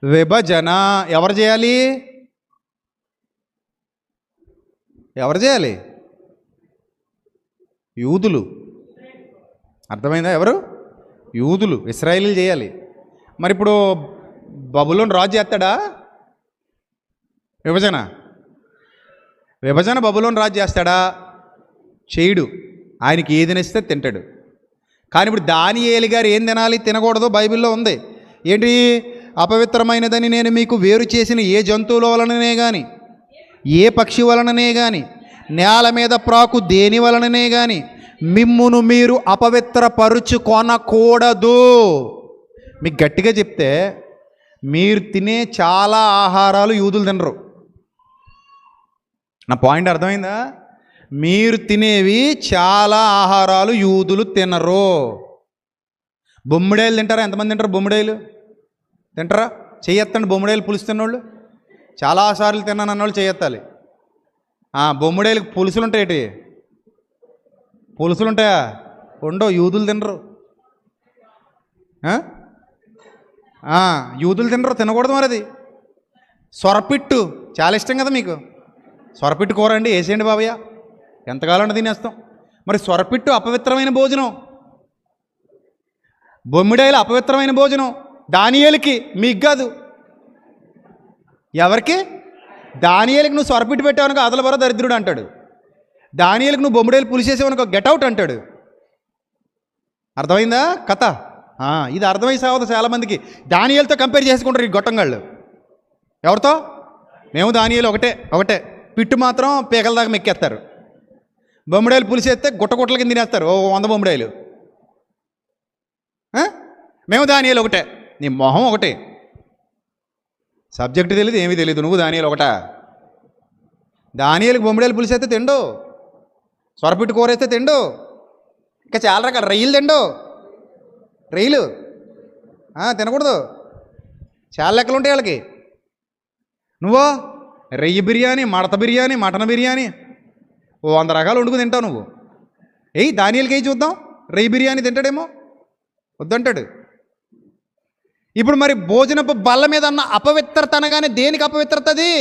విభజన. ఎవరు చేయాలి? యూదులు. అర్థమైందా? ఎవరు? యూదులు, ఇశ్రాయేలీలు చేయాలి. మరి ఇప్పుడు బబులోను రాజు చేస్తాడా విభజన? బబులోను రాజు చేస్తాడా? చేయడు. ఆయనకి ఏది నచ్చితే తింటాడు. కానీ ఇప్పుడు దానియేలు గారు ఏం తినాలి, తినకూడదు బైబిల్లో ఉంది. ఏంటి? అపవిత్రమైనదని నేను మీకు వేరు చేసిన ఏ జంతువుల వలననే కానీ, ఏ పక్షి వలననే కానీ, నేల మీద ప్రాకు దేని వలననే కానీ మిమ్మును మీరు అపవిత్రపరుచుకొనకూడదు. మీకు గట్టిగా చెప్తే, మీరు తినే చాలా ఆహారాలు యూదులు తినరు. నా పాయింట్ అర్థమైందా? మీరు తినేవి చాలా ఆహారాలు యూదులు తినరు. బొమ్మిడాయిలు తింటారా? ఎంతమంది తింటారు బొమ్మిడాయిలు? తింటారా? చెయ్యెత్తండి. బొమ్మిడాయిలు పులుసు తిన్నోళ్ళు, చాలాసార్లు తిన్నాను అన్నోళ్ళు చెయ్యెత్తాలి. బొమ్మిడాయిలకు పులుసులు ఉంటాయి. పులుసులు ఉంటాయా? ఉండవు. యూదులు తినరు. యూదులు తినరు, తినకూడదు. మరి అది సొరపిట్టు చాలా ఇష్టం కదా మీకు. సొరపిట్టు కూర అండి, వేసేయండి బాబయ్య, ఎంతకాలం తినేస్తాం. మరి సొరపిట్టు అపవిత్రమైన భోజనం, బొమ్మిడాయిలు అపవిత్రమైన భోజనం. దానియేలుకి, మీకు కాదు. ఎవరికి? దానియేలుకి నువ్వు సొరపిట్టు పెట్టావనుకో అదల దరిద్రుడు అంటాడు. దానియేలుకి నువ్వు బొమ్మిడాయిలు పులిసేసావనుకో గెట్అవుట్ అంటాడు. అర్థమైందా కథ? ఇది అర్థమై సావదు చాలామందికి. దానియేలుతో కంపేర్ చేసుకుంటారు ఈ గొట్టంగాళ్ళు. ఎవరితో? మేము దానియేలు ఒకటే. పిట్టు మాత్రం పీకల దాకా మెక్కేస్తారు. బొమ్మిడాయిలు పులిసేస్తే గుట్టల కింద తినేస్తారు 100 బొమ్మిడాయిలు. మేము దానియేలు ఒకటే. నీ మొహం ఒకటే. సబ్జెక్టు తెలియదు, ఏమీ తెలియదు. నువ్వు దానియేలు ఒకటా? దానియేలుకి బొమ్మిడాయిలు పులిసేస్తే తిండు, సొరపిట్టు కూర వేస్తే తిండు, ఇంకా చాలా రకాల రొయ్యలు తిండు. రొయ్యలు తినకూడదు. చాలా లెక్కలు ఉంటాయి వాళ్ళకి. నువ్వు రొయ్య బిర్యానీ, మడత బిర్యానీ, మటన్ బిర్యానీ 100 రకాలు వండుకు తింటావు నువ్వు. దానియేలుకి చూద్దాం. రొయ్య బిర్యానీ తింటాడేమో, వద్దంటాడు. ఇప్పుడు మరి భోజనపు బల్ల మీద అన్న అపవిత్రత అనగానే దేనికి అపవిత్రత? అది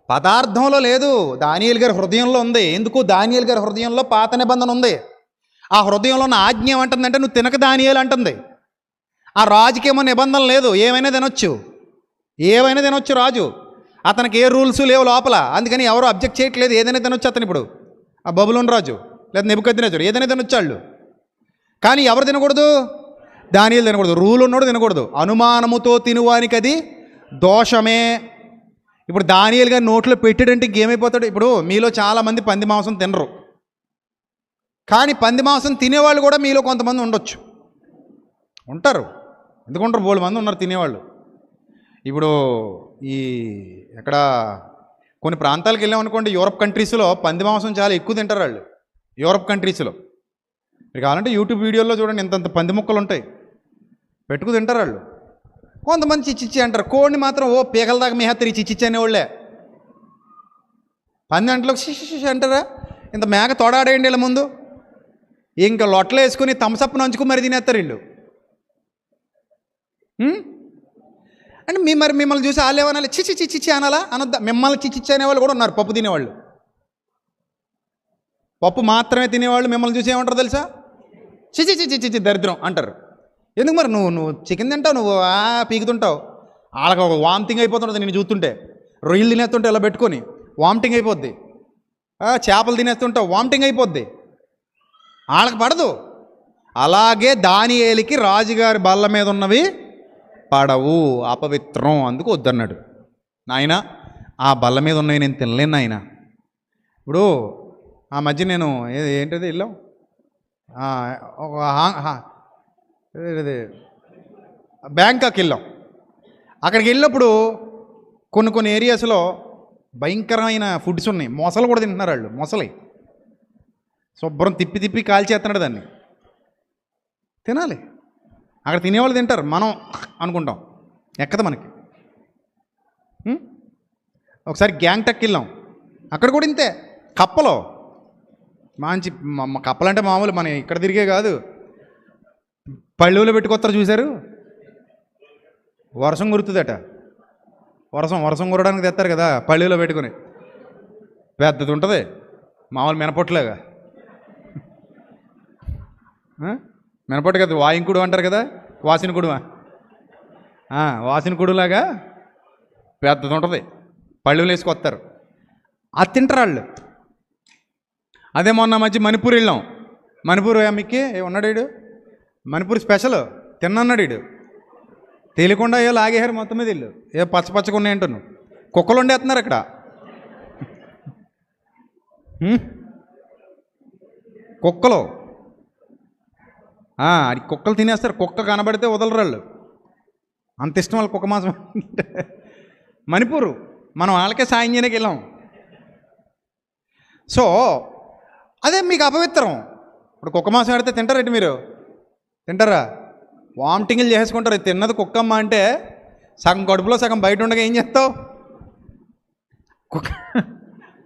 పదార్థంలో లేదు, దానియేలు గారి హృదయంలో ఉంది. ఎందుకు? దానియేలు గారి హృదయంలో పాత నిబంధన ఉంది. ఆ హృదయంలో ఉన్న ఆజ్ఞ ఏమంటుందంటే నువ్వు తినక దానియేలు అంటుంది. ఆ రాజుకేమో నిబంధన లేదు, ఏమైనా తినొచ్చు రాజు. అతనికి ఏ రూల్స్ లేవు లోపల. అందుకని ఎవరు అబ్జెక్ట్ చేయట్లేదు, ఏదైనా తినొచ్చు అతను. ఇప్పుడు ఆ బబులోను రాజు లేదా నెబుకద్నెజరు ఏదైనా తినొచ్చు వాళ్ళు. కానీ ఎవరు తినకూడదు? దానియేలు తినకూడదు. రూల్ ఉన్నోడు తినకూడదు. అనుమానముతో తినువానికి అది దోషమే. ఇప్పుడు దానియేలు గారి నోట్లో పెట్టాడంటే ఇంకేమైపోతాడు? ఇప్పుడు మీలో చాలామంది పంది మాంసం తినరు, కానీ పంది మాంసం తినేవాళ్ళు కూడా మీలో కొంతమంది ఉంటారు. ఎందుకుంటారు? బోళ్ళు మంది ఉన్నారు తినేవాళ్ళు. ఇప్పుడు ఎక్కడ కొన్ని ప్రాంతాలకు వెళ్ళామనుకోండి, యూరప్ కంట్రీస్లో పంది మాంసం చాలా ఎక్కువ తింటారు వాళ్ళు. యూరప్ కంట్రీస్లో మీరు కావాలంటే యూట్యూబ్ వీడియోల్లో చూడండి, ఇంతంత పంది ముక్కలు ఉంటాయి, పెట్టుకు తింటారు వాళ్ళు. కొంతమంది చిచ్చిచ్చి అంటారు. కోడిని మాత్రం పీకల దాకా మేహత్తరి చిచ్చిచ్చి అనేవాళ్ళే. పంది అంటలోకి శిషి అంటారా? ఇంత మేక తోడాడేయండి వీళ్ళ ముందు, ఇంకా లొట్టలు వేసుకుని తమసప్పు నంచుకు మరి తినేస్తారు వీళ్ళు. అంటే మరి మిమ్మల్ని చూసి వాళ్ళు ఏమనాలి, చిచి చిచి అనాలా అనొద్దా? మిమ్మల్ని చిచి అనేవాళ్ళు కూడా ఉన్నారు, పప్పు తినేవాళ్ళు. పప్పు మాత్రమే తినేవాళ్ళు మిమ్మల్ని చూసి ఏమంటారు తెలుసా? చిచి చిచి చిచి దరిద్రం అంటారు. ఎందుకు మరి? నువ్వు చికెన్ తింటావు, నువ్వు పీకుతుంటావు. వాళ్ళకి ఒక వామిటింగ్ అయిపోతుంటుంది నేను చూస్తుంటే. రొయ్యలు తినేస్తుంటే ఇలా పెట్టుకొని వామిటింగ్ అయిపోద్ది. చేపలు తినేస్తుంటావు, వామిటింగ్ అయిపోద్ది. వాళ్ళకి పడదు. అలాగే దానియేలుకి రాజుగారి బల్ల మీద ఉన్నవి పడవు, అపవిత్రం, అందుకు వద్దన్నాడు. నాయన ఆ బల్ల మీద ఉన్నవి నేను తినలేను నాయన. ఇప్పుడు ఆ మధ్య నేను ఏంటది వెళ్ళాం, బ్యాంకాక్ వెళ్ళాం. అక్కడికి వెళ్ళినప్పుడు కొన్ని ఏరియాస్లో భయంకరమైన ఫుడ్స్ ఉన్నాయి. మొసలు కూడా తింటున్నారు వాళ్ళు. మొసలి శుభ్రం తిప్పి కాల్చేస్తున్నాడు దాన్ని. తినాలి, అక్కడ తినేవాళ్ళు తింటారు, మనం అనుకుంటాం ఎక్కదు మనకి. ఒకసారి గ్యాంగ్టక్ వెళ్ళాం, అక్కడ కూడా ఇంతే. కప్పలో మంచి కప్పలంటే మామూలు మన ఇక్కడ తిరిగే కాదు, పళ్ళులో పెట్టుకొస్తారు చూశారు. వర్షం కురుతుందట, వర్షం కురడానికి తెస్తారు కదా పళ్ళులో పెట్టుకుని. పెద్దది ఉంటుంది, మామూలు మినపొట్టులాగా. మినపట్టు కదా, వాయింకుడు అంటారు కదా, వాసినకుడువా, వాసినకుడులాగా పెద్దది ఉంటుంది, పళ్ళులు వేసుకొస్తారు. అది తింటారు వాళ్ళు. అదే మొన్న మధ్య మణిపూర్ వెళ్ళాం. మణిపూర్ మీకు ఉన్నాడు వీడు, మణిపూర్ స్పెషల్ తిన్నన్నాడు వీడు. తెలియకుండా ఏ లాగేహారు మొత్తం మీద వీళ్ళు. పచ్చగా ఉన్నాయి అంటున్నాను. కుక్కలు వండేస్తున్నారు అక్కడ. కుక్కలు అది కుక్కలు తినేస్తారు. కుక్క కనబడితే వదలరు వాళ్ళు, అంత ఇష్టం వాళ్ళు కుక్క మాంసం. మణిపూరు మనం వాళ్ళకే సాయం చేయడానికి వెళ్ళాం. సో అదే మీకు అపవిత్రం. ఇప్పుడు కుక్క మాంసం ఆడితే తింటారండి మీరు? తింటారా? వామిటింగ్లు చేసుకుంటారు. తిన్నది కుక్కమ్మ అంటే సగం కడుపులో సగం బయట ఉండగా ఏం చేస్తావు?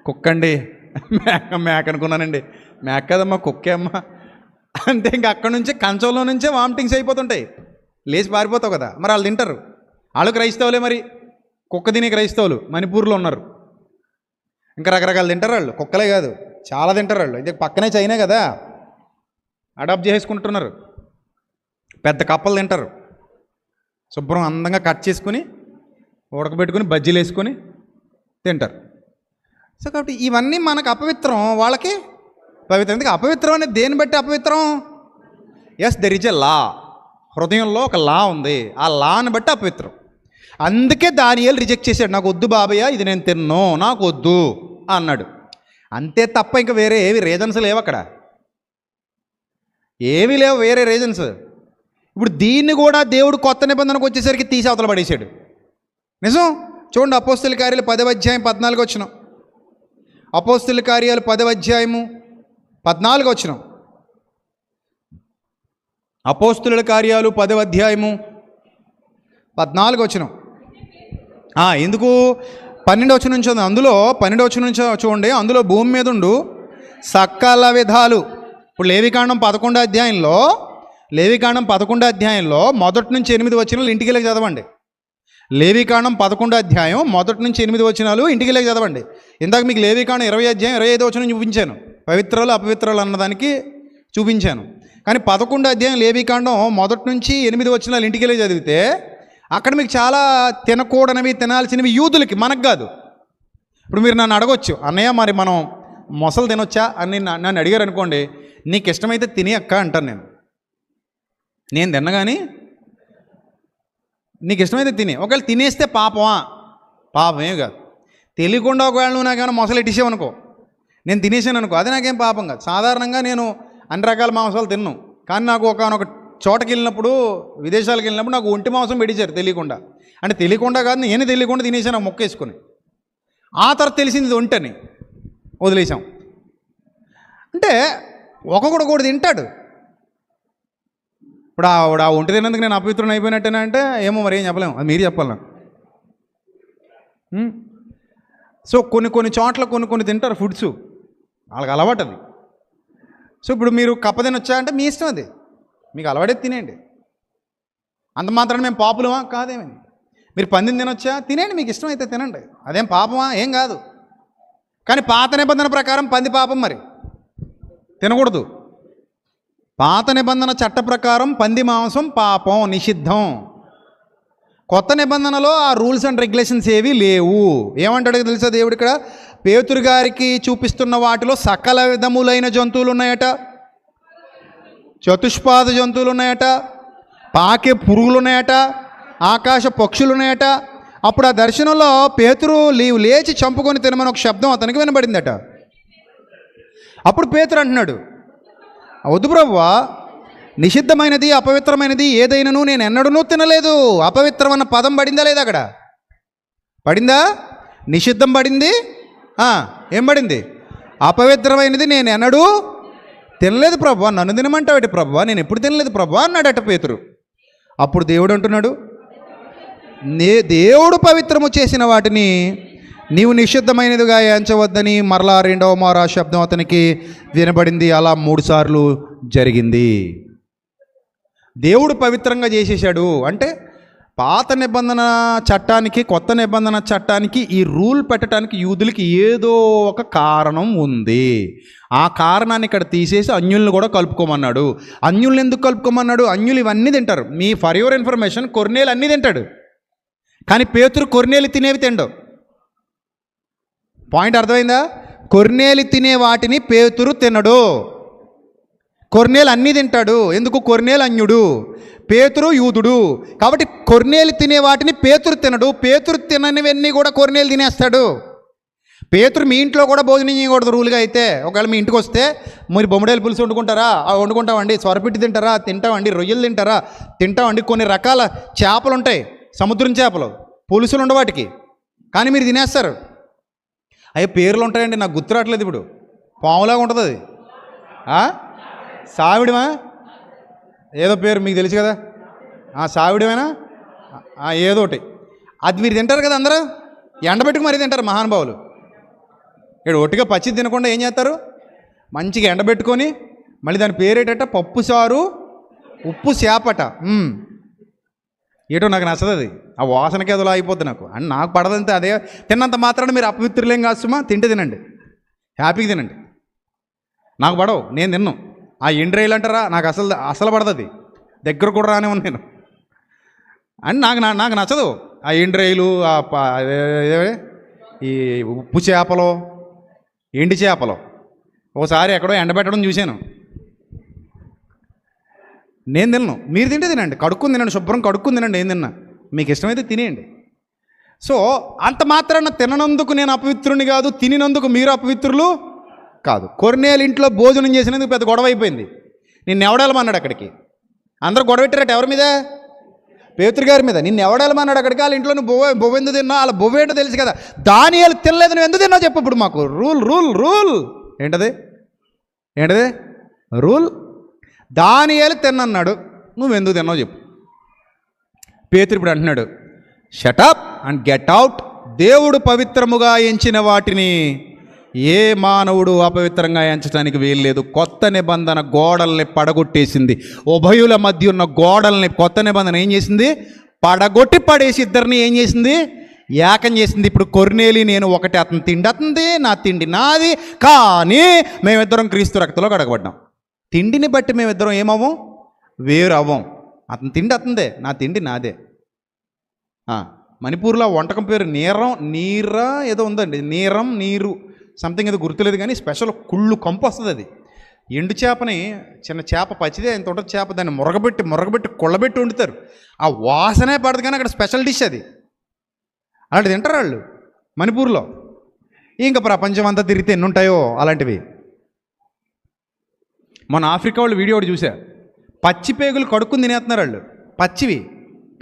కుక్కండి, మేక అనుకున్నానండి. మేక కదమ్మా, కుక్కే అమ్మ అంటే ఇంక అక్కడ నుంచి కంచంలో నుంచే వామిటింగ్స్ అయిపోతుంటాయి, లేచి పారిపోతావు కదా. మరి వాళ్ళు తింటారు, వాళ్ళు క్రైస్తవులే. మరి కుక్క తినే క్రైస్తవులు మణిపూర్లో ఉన్నారు. ఇంకా రకరకాలు తింటారు వాళ్ళు, కుక్కలే కాదు చాలా తింటారు వాళ్ళు. ఇది పక్కనే చైనా కదా, అడాప్ట్ చేసుకుంటున్నారు. పెద్ద కప్పలు తింటారు, శుభ్రం అందంగా కట్ చేసుకుని ఉడకబెట్టుకుని బజ్జీలు వేసుకొని తింటారు. సో కాబట్టి ఇవన్నీ మనకు అపవిత్రం, వాళ్ళకి పవిత్రం. ఎందుకు అపవిత్రం అనేది దేన్ని బట్టి అపవిత్రం? ఎస్, దెర్ ఇజ్ ఎ లా. హృదయంలో ఒక లా ఉంది, ఆ లాని బట్టి అపవిత్రం. అందుకే దానియేలు రిజెక్ట్ చేశాడు. నాకు వద్దు బాబయ్య, ఇది నేను తిన్ను, నాకు వద్దు అన్నాడు. అంతే తప్ప ఇంకా వేరే ఏవి రీజన్స్ లేవు అక్కడ, ఏమీ లేవు వేరే రీజన్స్. ఇప్పుడు దీన్ని కూడా దేవుడు కొత్త నిబంధనకు వచ్చేసరికి తీసి అవతల పడేశాడు. నిజం చూడండి, అపోస్తుల కార్యాలు 10వ అధ్యాయం 14 వచనం. అపోస్తుల కార్యాలు 10వ అధ్యాయము 14 వచనం. అపోస్తుల కార్యాలు 10వ అధ్యాయము 14 వచనం. ఎందుకు 12 వచనం నుంచి ఉంది? అందులో 12 వచనం నుంచి చూడండి. అందులో భూమి మీద ఉండు సకల విధాలు. ఇప్పుడు లేవికాండం 11వ అధ్యాయంలో మొదటి నుంచి 8 వచనాలు ఇంటికి వెళ్ళి చదవండి. లేవికాండం 11వ అధ్యాయం మొదటి నుంచి 8 వచనాలు ఇంటికి వెళ్ళి చదవండి. ఇందాక మీకు లేవికాండం 20 అధ్యాయం 25 వచనం చూపించాను, పవిత్రాలు అపవిత్రాలు అన్నదానికి చూపించాను. కానీ 11వ అధ్యాయం లేవికాండం మొదటి నుంచి 8 వచనాలు ఇంటికి వెళ్ళి చదివితే అక్కడ మీకు చాలా తినకూడనివి తినాల్సినవి యూదులకి, మనకు కాదు. ఇప్పుడు మీరు నన్ను అడగొచ్చు, అన్నయ్య మరి మనం మొసలు తినొచ్చా అని నన్ను అడిగారు అనుకోండి. నీకు ఇష్టమైతే తిని అక్క అంటాను నేను తిన్న. కానీ నీకు ఇష్టమైతే తిని, ఒకవేళ తినేస్తే పాపమా? పాపమే కాదు. తెలియకుండా ఒకవేళ నువ్వు నాకేమైనా మొసలు ఇట్టేసావనుకో, నేను తినేసాను అనుకో, అది నాకేం పాపం కాదు. సాధారణంగా నేను అన్ని రకాల మాంసాలు తిన్ను. కానీ నాకు ఒకనొక చోటకి వెళ్ళినప్పుడు, విదేశాలకు వెళ్ళినప్పుడు నాకు ఒంటి మాంసం పెట్టించారు తెలియకుండా. అంటే తెలియకుండా కాదు, నేను తెలియకుండా తినేసాను ఆ మొక్క వేసుకొని. ఆ తర్వాత తెలిసింది ఇది ఒంటని, వదిలేసాం. అంటే ఒక్కొక్కడు కూడా తింటాడు. ఇప్పుడు ఆ ఒంటి తిన్నందుకు నేను అపవిత్రుని అయిపోయినట్టేనా అంటే ఏమో మరి ఏం చెప్పలేము, అది మీరు చెప్పాలి నాకు. సో కొన్ని చోట్ల కొన్ని తింటారు ఫుడ్స్, వాళ్ళకి అలవాటు అది. సో ఇప్పుడు మీరు కప్ప తినొచ్చా అంటే మీ ఇష్టం, అది మీకు అలవాటే తినేయండి. అంత మాత్రాన్ని మేము పాపులమా? కాదేమని. మీరు పందిని తినొచ్చా? తినండి, మీకు ఇష్టమైతే తినండి, అదేం పాపమా? ఏం కాదు. కానీ పాత నిబంధన ప్రకారం పంది పాపం, మరి తినకూడదు. పాత నిబంధన చట్ట ప్రకారం పంది మాంసం పాపం, నిషిద్ధం. కొత్త నిబంధనలో ఆ రూల్స్ అండ్ రెగ్యులేషన్స్ ఏవి లేవు. ఏమంటాడో తెలుసా దేవుడు ఇక్కడ? పేతురు గారికి చూపిస్తున్న వాటిలో సకల విధములైన జంతువులు ఉన్నాయట, చతుష్పాద జంతువులు ఉన్నాయట, పాకే పురుగులు ఉన్నాయట, ఆకాశ పక్షులు ఉన్నాయట. అప్పుడు ఆ దర్శనంలో పేతురు లేచి చంపుకొని తినమని ఒక శబ్దం అతనికి వినబడిందట. అప్పుడు పేతురు అంటున్నాడు, వద్దు ప్రభువా, నిషిద్ధమైనది అపవిత్రమైనది ఏదైనాను నేను ఎన్నడూ తినలేదు. అపవిత్రం అన్న పదం పడిందా లేదా? అక్కడ పడిందా? నిషిద్ధం పడింది, ఏం పడింది? అపవిత్రమైనది నేను ఎన్నడూ తినలేదు ప్రభువా. నన్ను తినమంటావేటి ప్రభువా? నేను ఎప్పుడు తినలేదు ప్రభువా అన్నాడట పేతురు. అప్పుడు దేవుడు అంటున్నాడు, దేవుడు పవిత్రము చేసిన వాటిని నీవు నిషిద్ధమైనదిగా ఎంచవద్దని మరలా రెండవ మారు ఆ శబ్దం అతనికి వినబడింది. అలా 3 సార్లు జరిగింది. దేవుడు పవిత్రంగా చేసేసాడు అంటే పాత నిబంధన చట్టానికి కొత్త నిబంధన చట్టానికి ఈ రూల్ పెట్టడానికి యూదులకి ఏదో ఒక కారణం ఉంది. ఆ కారణాన్ని ఇక్కడ తీసేసి అన్యుల్ని కూడా కలుపుకోమన్నాడు. అన్యుల్ని ఎందుకు కలుపుకోమన్నాడు? అన్యులు ఇవన్నీ తింటారు. మీ ఫర్ యువర్ ఇన్ఫర్మేషన్, కొర్నేలు అన్నీ తింటాడు, కానీ పేతురు కొర్నేలు తినేవి తిండవు. పాయింట్ అర్థమైందా? కొర్నేలు తినే వాటిని పేతురు తినడు. కొర్నేలు అన్నీ తింటాడు. ఎందుకు? కొర్నేలు అన్యుడు, పేతురు యూదుడు. కాబట్టి కొర్నేలు తినే వాటిని పేతురు తినడు. పేతురు తిననివన్నీ కూడా కొర్నేలు తినేస్తాడు. పేతురు మీ ఇంట్లో కూడా భోజనం చేయకూడదు రూల్గా అయితే. ఒకవేళ మీ ఇంటికి వస్తే మీరు బొమ్మడేలు పులుసు వండుకుంటారా? వండుకుంటామండి. సొరపిట్టి తింటారా? తింటామండి. రొయ్యలు తింటారా? తింటామండి. కొన్ని రకాల చేపలు ఉంటాయి, సముద్రం చేపలు, పులుసులు ఉండవు వాటికి, కానీ మీరు తినేస్తారు. అయ్యో పేర్లు ఉంటాయండి, నాకు గుర్తురావట్లేదు ఇప్పుడు. పాములాగా ఉంటుంది అది, సావిడిమా ఏదో పేరు మీకు తెలుసు కదా, సావిడిమేనా ఏదో ఒకటి. అది మీరు తింటారు కదా అందరూ, ఎండబెట్టుకు మరీ తింటారు మహానుభావులు. ఇక్కడ ఒట్టిగా పచ్చి తినకుండా ఏం చేస్తారు? మంచిగా ఎండబెట్టుకొని మళ్ళీ దాని పేరేటట పప్పు చారు ఉప్పు చేపట. ఏటో నాకు నచ్చదు అది, ఆ వాసనకి అదోలా అయిపోద్ది నాకు. అని నాకు పడదంతే. అదే తిన్నంత మాత్రాన మీరు అపవిత్రులేం కాదు సుమా. తింటే తినండి, హ్యాపీగా తినండి. నాకు పడవు, నేను తిన్నాను. ఆ ఎండ్రైలు అంటారా, నాకు అసలు పడదు, దగ్గర కూడా రానే ఉన్నాను. అని నాకు నచ్చదు ఆ ఎండ్రైలు, ఈ ఉప్పు చేపలు, ఎండి చేపలు. ఒకసారి ఎక్కడో ఎండబెట్టడం చూశాను, నేను తిన్నాను. మీరు తింటే తినండి, కడుక్కుని తినండి, శుభ్రం కడుక్కుని తినండి. ఏం తిన్నా మీకు ఇష్టమైతే తినేయండి. సో అంత మాత్రాన తిననందుకు నేను అపవిత్రుని కాదు, తినినందుకు మీరు అపవిత్రులు కాదు. కొర్నేలు ఇంట్లో భోజనం చేసినందుకు పెద్ద గొడవ అయిపోయింది. నిన్ను ఎవడాలమన్నాడు అక్కడికి. అందరూ గొడవ పెట్టారట. ఎవరి మీద? పేతురు గారి మీద. నిన్ను ఎవడాలమన్నాడు అక్కడికి. వాళ్ళ ఇంట్లో నువ్వు బొవ్వ ఎందుకు తిన్నావు? వాళ్ళ బొవ్వ ఏంటో తెలుసు కదా. దానియేలు తినలేదు, నువ్వు ఎందుకు తిన్నావు చెప్పు ఇప్పుడు మాకు. రూల్ ఏంటది రూల్. దానియేలు తిన్నన్నాడు, నువ్వెందుకు తిన్నావు చెప్పు. పేతురు ఇప్పుడు అంటున్నాడు, షటప్ అండ్ గెట్ అవుట్. దేవుడు పవిత్రముగా ఎంచిన వాటిని ఏ మానవుడు అపవిత్రంగా ఎంచడానికి వీల్లేదు. కొత్త నిబంధన గోడల్ని పడగొట్టేసింది. ఉభయుల మధ్య ఉన్న గోడల్ని కొత్త నిబంధన ఏం చేసింది? పడగొట్టి పడేసి ఇద్దరిని ఏం చేసింది? ఏకం చేసింది. ఇప్పుడు కొర్నేలి నేను ఒకటి, అతని తిండి అతనిది, నా తిండి నాది. కానీ మేమిద్దరం క్రీస్తు రక్తంలో కడగబడ్డాం. తిండిని బట్టి మేమిద్దరం ఏమవ్వం? వేరు అవ్వం. అతని తిండి అతనిదే, నా తిండి నాదే. మణిపూర్లో వంటకం పేరు నీరా ఏదో ఉందండి, నీరు సంథింగ్ ఏదో గుర్తులేదు, కానీ స్పెషల్ కుళ్ళు కంపు వస్తుంది. అది ఎండు చేపని, చిన్న చేప పచ్చిదే ఇంత ఉంటుంది చేప, దాన్ని మురగబెట్టి కొళ్ళబెట్టి వండుతారు. ఆ వాసనే పడదు, కానీ అక్కడ స్పెషల్ డిష్ అది. అలాంటిది తింటారు వాళ్ళు మణిపూర్లో. ఇంకా ప్రపంచం అంతా తిరిగితే ఎన్ని ఉంటాయో అలాంటివి. మన ఆఫ్రికా వాళ్ళు వీడియో ఒకటి చూసా, పచ్చి పేగులు కడుక్కుని తినేస్తున్నారు వాళ్ళు. పచ్చివి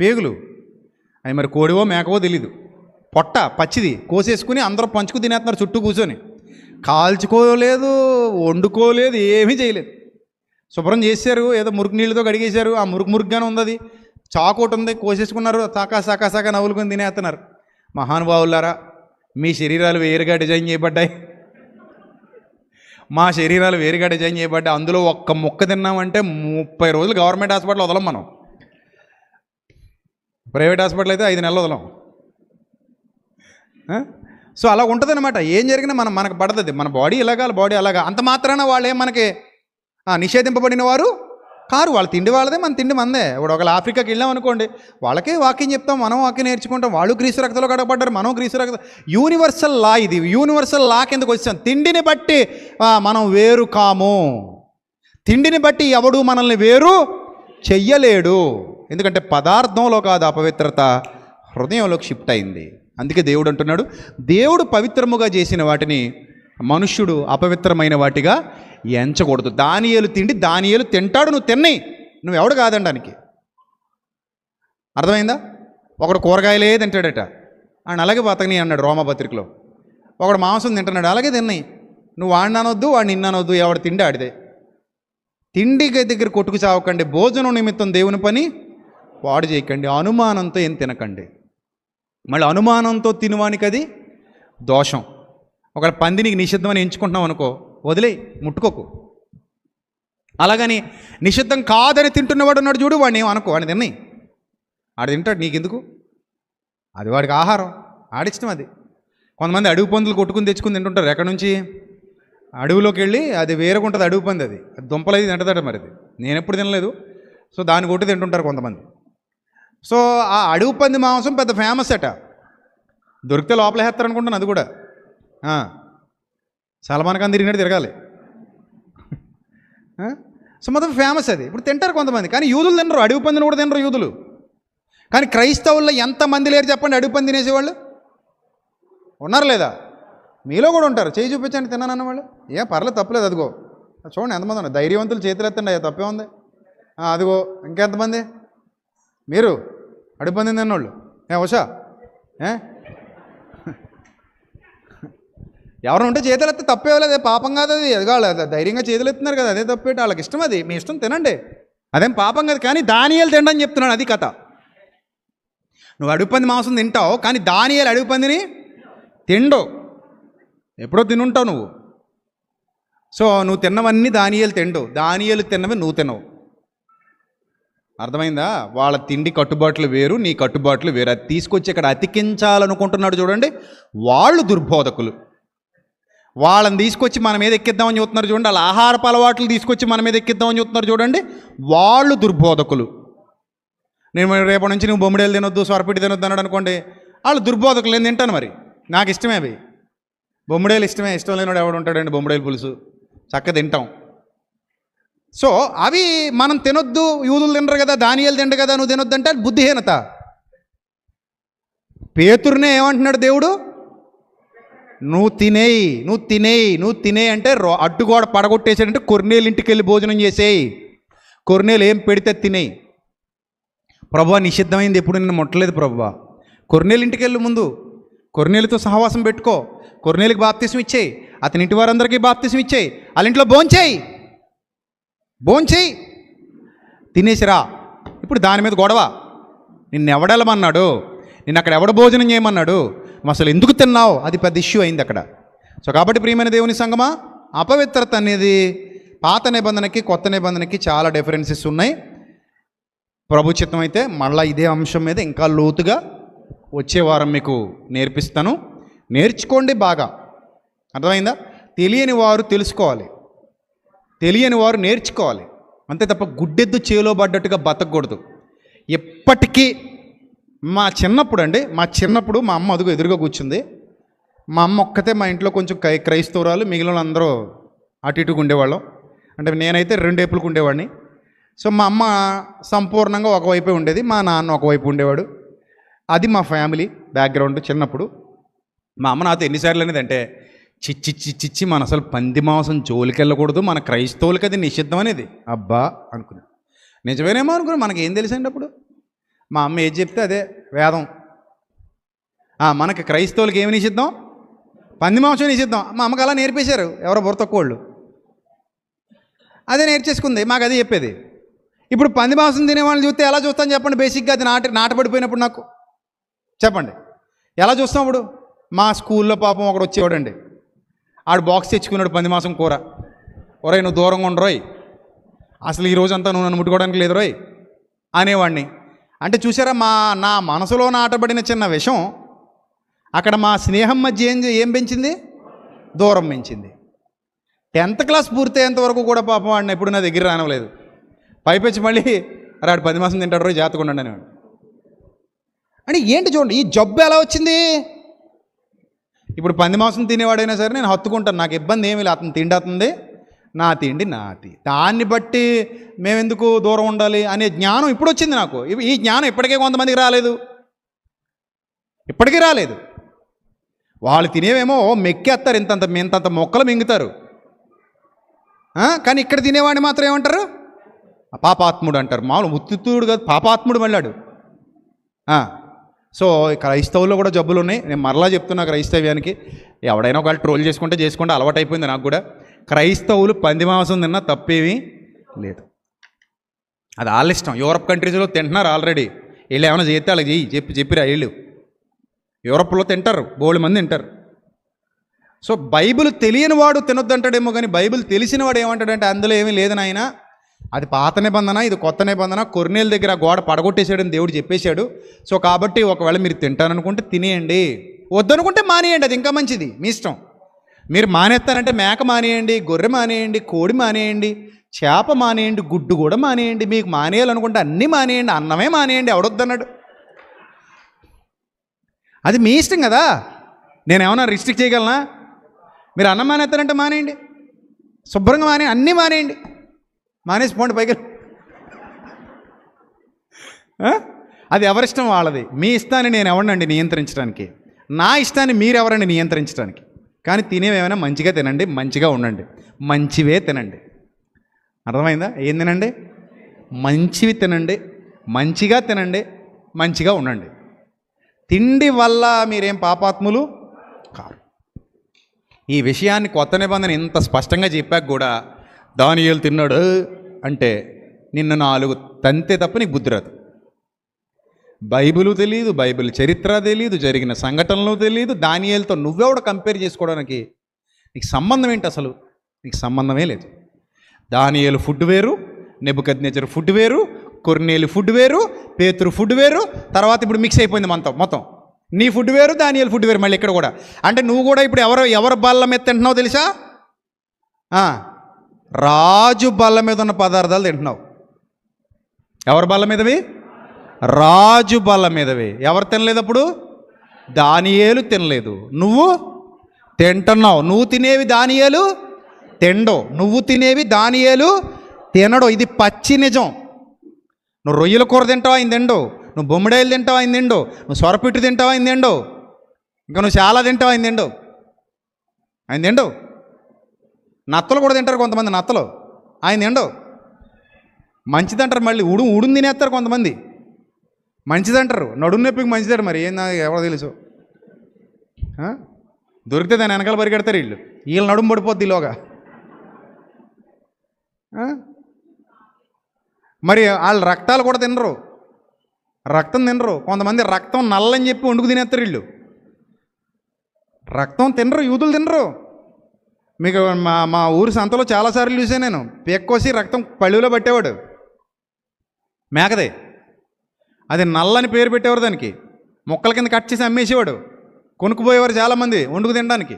పేగులు, అవి మరి కోడివో మేకవో తెలీదు. పొట్ట పచ్చిది కోసేసుకుని అందరూ పంచుకు తినేస్తున్నారు చుట్టూ కూర్చొని. కాల్చుకోలేదు, వండుకోలేదు, ఏమీ చేయలేదు. శుభ్రం చేశారు, ఏదో మురికి నీళ్ళతో కడిగేశారు. ఆ మురుగుగానే ఉంది, అది చాకోటి ఉంది, కోసేసుకున్నారు. సాకా నవ్వులుకొని తినేస్తున్నారు. మహానుభావులారా, మీ శరీరాలు వేరుగా డిజైన్ చేయబడ్డాయి, మా శరీరాలు వేరుగా డిజైన్ చేయబడ్డాయి. అందులో ఒక్క ముక్క తిన్నామంటే 30 రోజులు గవర్నమెంట్ హాస్పిటల్ వదలం మనం. ప్రైవేట్ హాస్పిటల్ అయితే 5 నెలలు వదలం. సో అలా ఉంటుందన్నమాట. ఏం జరిగినా మనకు పడుతుంది. మన బాడీ ఇలాగా, బాడీ అలాగా. అంత మాత్రాన వాళ్ళు ఏం మనకి నిషేధింపబడిన వారు కారు. వాళ్ళ తిండి వాళ్ళదే, మన తిండి మందే. ఇప్పుడు ఒకవేళ ఆఫ్రికాకి వెళ్ళాం అనుకోండి, వాళ్ళకే వాక్యం చెప్తాం, మనం వాక్యం నేర్చుకుంటాం. వాళ్ళు గ్రీసు రక్తంలో కడగబడ్డారు, మనం గ్రీసు రక్తం. యూనివర్సల్ లా ఇది. యూనివర్సల్ లా కిందకు వచ్చాం. తిండిని బట్టి మనం వేరు కాము. తిండిని బట్టి ఎవడు మనల్ని వేరు చెయ్యలేడు. ఎందుకంటే పదార్థంలో కాదు అపవిత్రత, హృదయంలోకి షిఫ్ట్ అయింది. అందుకే దేవుడు అంటున్నాడు, దేవుడు పవిత్రముగా చేసిన వాటిని మనుష్యుడు అపవిత్రమైన వాటిగా ఎంచకూడదు. దానియేలు తిండి దానియేలు తింటాడు, నువ్వు తిన్నయి, నువ్వెవడు కాదండానికి. అర్థమైందా? ఒకడు కూరగాయలే తింటాడట, ఆయన అలాగే బతకని అన్నాడు రోమపత్రికలో. ఒకడు మాంసం తింటున్నాడు, అలాగే తిన్నయి, నువ్వు వాడిని అనొద్దు, వాడిని నిన్ననొద్దు, ఎవడు తిండి ఆడిదే. తిండి దగ్గర కొట్టుకు చావకండి, భోజనం నిమిత్తం దేవుని పని పాడు చేయకండి, అనుమానంతో ఏం తినకండి. మళ్ళీ అనుమానంతో తినవానికి అది దోషం. ఒకవేళ పందినికి నిషిద్ధమని ఎంచుకుంటున్నాం అనుకో, వదిలే, ముట్టుకోకు. అలాగని నిషిద్ధం కాదని తింటున్నవాడు ఉన్నాడు చూడు, వాడిని ఏమనుకో, వాడిని తిన్నాయి, ఆడు తింటాడు, నీకెందుకు? అది వాడికి ఆహారం, ఆడిష్టం అది. కొంతమంది అడవి పందులు కొట్టుకుని తెచ్చుకుని తింటుంటారు. ఎక్కడి నుంచి? అడవిలోకి వెళ్ళి, అది వేరేగా ఉంటుంది అడవి పంది, అది దుంపలది తింటుందట. మరి అది నేను ఎప్పుడు తినలేదు. సో దాన్ని కొట్టి తింటుంటారు కొంతమంది. సో ఆ అడవి పంది మాంసం పెద్ద ఫేమస్ అట. దొరికితే లోపల వేస్తారు అనుకుంటాను. అది కూడా సల్మాన్ ఖాన్ తిరిగినట్టు తిరగాలి. సో మొత్తం ఫేమస్ అది. ఇప్పుడు తింటారు కొంతమంది, కానీ యూదులు తినరు. అడవి పందిని కూడా తినరు యూదులు. కానీ క్రైస్తవుల్లో ఎంతమంది లేరు చెప్పండి అడవి పంది తినేసేవాళ్ళు? ఉన్నారు లేదా? మీలో కూడా ఉంటారు. చేయి చూపించండి తిన్నానన్న వాళ్ళు. ఏం పర్లేదు, తప్పలేదు. అదిగో చూడండి ఎంతమంది ఉన్నారు. ధైర్యవంతులు చేతులు ఎత్తండి, అయ్యా తప్పే ఉంది. అదిగో ఇంకెంతమంది? మీరు అడవి పంది తిన్నోళ్ళు. ఉషా ఎవరు ఉంటే చేతులు ఎత్తే తప్పేవలేదు, పాపం కాదు అది. అది కాదు, ధైర్యంగా చేతులు ఎత్తున్నారు కదా, అదే తప్పేటి. వాళ్ళకి ఇష్టం, అది మీ ఇష్టం, తినండి, అదేం పాపం కాదు. కానీ దానియేలు తినడని చెప్తున్నాడు, అది కథ. నువ్వు అడవి పంది మాంసం తింటావు, కానీ దానియేలు అడవి పందిని తిండవు. ఎప్పుడో తినుంటావు నువ్వు. సో నువ్వు తిన్నవన్నీ దానియేలు తిండవు, దానియేలు తిన్నవి నువ్వు తినవు. అర్థమైందా? వాళ్ళ తిండి కట్టుబాట్లు వేరు, నీ కట్టుబాట్లు వేరు. అది తీసుకొచ్చి ఇక్కడ అతికించాలనుకుంటున్నాడు చూడండి, వాళ్ళు దుర్బోధకులు. వాళ్ళని తీసుకొచ్చి మన మీద ఎక్కిద్దామని చూస్తున్నారు చూడండి. వాళ్ళ ఆహారపు అలవాట్లు తీసుకొచ్చి మన మీద ఎక్కిద్దామని చూస్తున్నారు చూడండి, వాళ్ళు దుర్బోధకులు. నేను రేపటి నుంచి నువ్వు బొమ్మిడేలు తినొద్దు, స్వరపిటి తినొద్దు అన్నాడు అనుకోండి, వాళ్ళు దుర్బోధకులు. నేను తింటాను, మరి నాకు ఇష్టమే అవి. బొమ్మిడేలు ఇష్టమే, ఇష్టం లేనివాడు ఎవడు ఉంటాడండి? బొమ్మిడేలు పులుసు చక్కగా తింటాం. సో అవి మనం తినొద్దు, యూదులు తినరు కదా, దానియేలు తిండు కదా, నువ్వు తినొద్దు అంటే బుద్ధిహీనత. పేతురునే ఏమంటున్నాడు దేవుడు? నువ్వు తినేయి, నువ్వు తినేయి, నువ్వు తినేయి అంటే అడ్డుగోడ పడగొట్టేసాడంటే కొర్నేలు ఇంటికి వెళ్ళి భోజనం చేసేయి. కొర్నేలు ఏం పెడితే తినేయి. ప్రభువా నిషిద్ధమైంది ఎప్పుడు నిన్ను ముట్టలేదు ప్రభువా. కొర్నేలు ఇంటికి వెళ్ళు, ముందు కొర్నేలుతో సహవాసం పెట్టుకో, కొర్నేలుకి బాప్తిసం ఇచ్చేయి, అతని ఇంటి వారందరికీ బాప్తిసం ఇచ్చేయి, వాళ్ళ ఇంట్లో భోంచేయి, తినేసిరా. ఇప్పుడు దాని మీద గొడవ. నిన్ను ఎవడెళ్ళమన్నాడు? నిన్ను అక్కడ ఎవడ భోజనం చేయమన్నాడు? అసలు ఎందుకు తిన్నావు? అది పెద్ద ఇష్యూ అయింది అక్కడ. సో కాబట్టి ప్రియమైన దేవుని సంగమా, అపవిత్రత అనేది పాత నిబంధనకి కొత్త నిబంధనకి చాలా డిఫరెన్సెస్ ఉన్నాయి. ప్రభు చిత్తం అయితే మళ్ళీ ఇదే అంశం మీద ఇంకా లోతుగా వచ్చే వారం మీకు నేర్పిస్తాను. నేర్చుకోండి బాగా. అర్థమైందా? తెలియని వారు తెలుసుకోవాలి, తెలియని వారు నేర్చుకోవాలి, అంతే తప్ప గుడ్డెద్దు చేలో పడ్డట్టుగా బతకూడదు. ఎప్పటికీ మా చిన్నప్పుడు మా అమ్మ అదుగు ఎదురుగా కూర్చుంది. మా అమ్మ ఒక్కతే మా ఇంట్లో కొంచెం క్రైస్తవురాలు, మిగిలిన అందరూ అటు ఇటుగా ఉండేవాళ్ళం. అంటే నేనైతే 2 వైపులకు ఉండేవాడిని. సో మా అమ్మ సంపూర్ణంగా ఒకవైపే ఉండేది, మా నాన్న ఒకవైపు ఉండేవాడు. అది మా ఫ్యామిలీ బ్యాక్గ్రౌండ్. చిన్నప్పుడు మా అమ్మ నాతో ఎన్నిసార్లు అనేది అంటే, చిచ్చి మన అసలు పంది మాంసం జోలికి వెళ్ళకూడదు, మన క్రైస్తవులకి అది నిషిద్ధం అనేది. అబ్బా అనుకున్నాను, నిజమేనేమో అనుకున్నాను, మనకేం తెలుసండి అప్పుడు. మా అమ్మ ఏది చెప్తే అదే వేదం. మనకి క్రైస్తవులకి ఏమి నిషిద్ధం? పంది మాంసం నిషిద్ధం. మా అమ్మకి అలా నేర్పేశారు ఎవరో బుర్ర తక్కువ వాళ్ళు. అదే నేర్చేసుకుంది, మాకు అదే చెప్పేది. ఇప్పుడు పంది మాంసం తినేవాళ్ళని చూస్తే ఎలా చూస్తాను చెప్పండి? బేసిక్గా అది నాటబడిపోయినప్పుడు నాకు చెప్పండి ఎలా చూస్తాం? ఇప్పుడు మా స్కూల్లో పాపం ఒకడు వచ్చేవాడండి, ఆడు బాక్స్ తెచ్చుకున్నాడు పంది మాంసం కూర. ఒరేయ్ నువ్వు దూరంగా ఉండరోయ్, అసలు ఈ రోజంతా నువ్వు నన్ను ముట్టుకోవడానికి లేదు రోయ్ అనేవాడిని. అంటే చూసారా, నా మనసులో నాటబడిన చిన్న విషం అక్కడ మా స్నేహం మధ్య ఏం పెంచింది? దూరం పెంచింది. 10th క్లాస్ పూర్తయ్యేంత వరకు కూడా పాపం వాడిని ఎప్పుడు నా దగ్గర రానవలేదు. పైపెచ్చి మళ్ళీ రాడు 10 మాసం తింటాడు రోజు జాతకుండా అనేవాడు. అంటే ఏంటి చూడండి, ఈ జబ్బు ఎలా వచ్చింది? ఇప్పుడు 10 మాసం తినేవాడైనా సరే నేను హత్తుకుంటాను, నాకు ఇబ్బంది ఏమీ లేదు, అతను తిండి అతుంది, నా తిండి నాది, దాన్ని బట్టి మేమెందుకు దూరం ఉండాలి అనే జ్ఞానం ఇప్పుడు వచ్చింది నాకు. ఈ జ్ఞానం ఇప్పటికే కొంతమందికి రాలేదు, ఇప్పటికీ రాలేదు. వాళ్ళు తినేవేమో మెక్కేస్తారు, ఇంతంత మొక్కలు మింగుతారు. కానీ ఇక్కడ తినేవాడిని మాత్రం ఏమంటారు? పాపాత్ముడు అంటారు. మామూలు ఉత్తుడు కాదు, పాపాత్ముడు మళ్ళాడు. సో క్రైస్తవుల్లో కూడా జబ్బులు ఉన్నాయి. నేను మరలా చెప్తున్నా, క్రైస్తవ్యానికి ఎవడైనా ఒకవేళ ట్రోల్ చేసుకుంటే అలవాటు అయిపోయింది నాకు కూడా. క్రైస్తవులు పంది మాంసం తిన్నా తప్పేమీ లేదు, అది వాళ్ళ ఇష్టం. యూరప్ కంట్రీస్లో తింటున్నారు ఆల్రెడీ. వీళ్ళు ఏమైనా చేస్తే వాళ్ళకి చెప్పిరా వీళ్ళు. యూరప్లో తింటారు, బోళ్ళు మంది తింటారు. సో బైబిల్ తెలియని వాడు తినొద్దంటాడేమో, కానీ బైబిల్ తెలిసిన వాడు ఏమంటాడంటే అందులో ఏమీ లేదు నాయన, అది పాత నిబంధన, ఇది కొత్త నిబంధన, కొర్నేలు దగ్గర గోడ పడగొట్టేసాడని దేవుడు చెప్పేశాడు. సో కాబట్టి ఒకవేళ మీరు తింటారనుకుంటే తినేయండి, వద్దనుకుంటే మానేయండి, అది ఇంకా మంచిది, మీ ఇష్టం. మీరు మానేస్తానంటే మేక మానేయండి, గొర్రె మానేయండి, కోడి మానేయండి, చేప మానేయండి, గుడ్డు కూడా మానేయండి. మీకు మానేయాలనుకుంటే అన్నీ మానేయండి, అన్నమే మానేయండి, ఎవడొద్దన్నాడు? అది మీ ఇష్టం కదా, నేనేమన్నా రిస్ట్రిక్ట్ చేయగలనా? మీరు అన్నం మానేస్తారంటే మానేయండి, శుభ్రంగా అన్నీ మానేయండి, మానేసి పోండి పైకి. అది ఎవరిష్టం వాళ్ళది. మీ ఇష్టాన్ని నేను ఎవరినండి నియంత్రించడానికి? నా ఇష్టాన్ని మీరెవరండి నియంత్రించడానికి? కానీ తినేవేమైనా మంచిగా తినండి, మంచిగా ఉండండి, మంచివే తినండి. అర్థమైందా? ఏం తినండి? మంచివి తినండి, మంచిగా తినండి, మంచిగా ఉండండి. తిండి వల్ల మీరేం పాపాత్ములు కారు. ఈ విషయాన్ని కొత్త నిబంధన ఇంత స్పష్టంగా చెప్పాక కూడా దానియేలు తిన్నాడు అంటే నిన్ను 4 తంతే తప్ప నీకు బుద్ధి రాదు. బైబిలు తెలియదు, బైబిల్ చరిత్ర తెలియదు, జరిగిన సంఘటనలు తెలియదు. దానియేలుతో నువ్వెవడ కంపేర్ చేసుకోవడానికి? నీకు సంబంధం ఏంటి అసలు? నీకు సంబంధమే లేదు. దానియేలు ఫుడ్ వేరు, నెబుకద్నెజరు ఫుడ్ వేరు, కొర్నేలు ఫుడ్ వేరు, పేతురు ఫుడ్ వేరు. తర్వాత ఇప్పుడు మిక్స్ అయిపోయింది మొత్తం. నీ ఫుడ్ వేరు, దానియేలు ఫుడ్ వేరు. మళ్ళీ ఇక్కడ కూడా అంటే నువ్వు కూడా ఇప్పుడు ఎవరి బల్ల మీద తింటున్నావు తెలుసా? రాజు బల్ల మీద ఉన్న పదార్థాలు తింటున్నావు. ఎవరి బల్ల మీదవి? రాజు బల్ల మీదవి. ఎవరు తినలేదు అప్పుడు? దానియేలు తినలేదు, నువ్వు తింటున్నావు. నువ్వు తినేవి దానియేలు తిండో, నువ్వు తినేవి దానియేలు తినడో. ఇది పచ్చి నిజం. నువ్వు రొయ్యల కూర తింటావా, ఆయన తిండో. నువ్వు బొమ్మిడాయలు తింటావా, ఆయన తిండో. నువ్వు సొరపిట్టు తింటావా, ఆయన తిండో. ఇంకా నువ్వు చాలా తింటావా, ఆయన తిండో. నత్తలు కూడా తింటారు కొంతమంది, నత్తలు ఆయన తిండో. మంచిదంటారు, మళ్ళీ ఉడుని తినేస్తారు కొంతమంది. మంచిదంటారు, నడుము నొప్పికి మంచిదంటారు. మరి ఏం ఎవరో తెలుసు, దొరికితే దాని వెనకాల పరిగెడతారు వీళ్ళు నడుము పడిపోద్ది ఈలోగా. మరి వాళ్ళు రక్తాలు కూడా తినరు, రక్తం తినరు. కొంతమంది రక్తం నల్లని చెప్పి వండుకు తినేస్తారు వీళ్ళు. రక్తం తినరు, యూదులు తినరు. మీకు మా ఊరి సంతలో చాలాసార్లు చూసాను నేను. పేక్కోసి రక్తం పళ్ళులో పట్టేవాడు, మేకదే. అది నల్లని పేరు పెట్టేవారు దానికి. మొక్కల కింద కట్ చేసి అమ్మేసేవాడు. కొనుక్కుపోయేవారు చాలామంది వండుకు తినడానికి.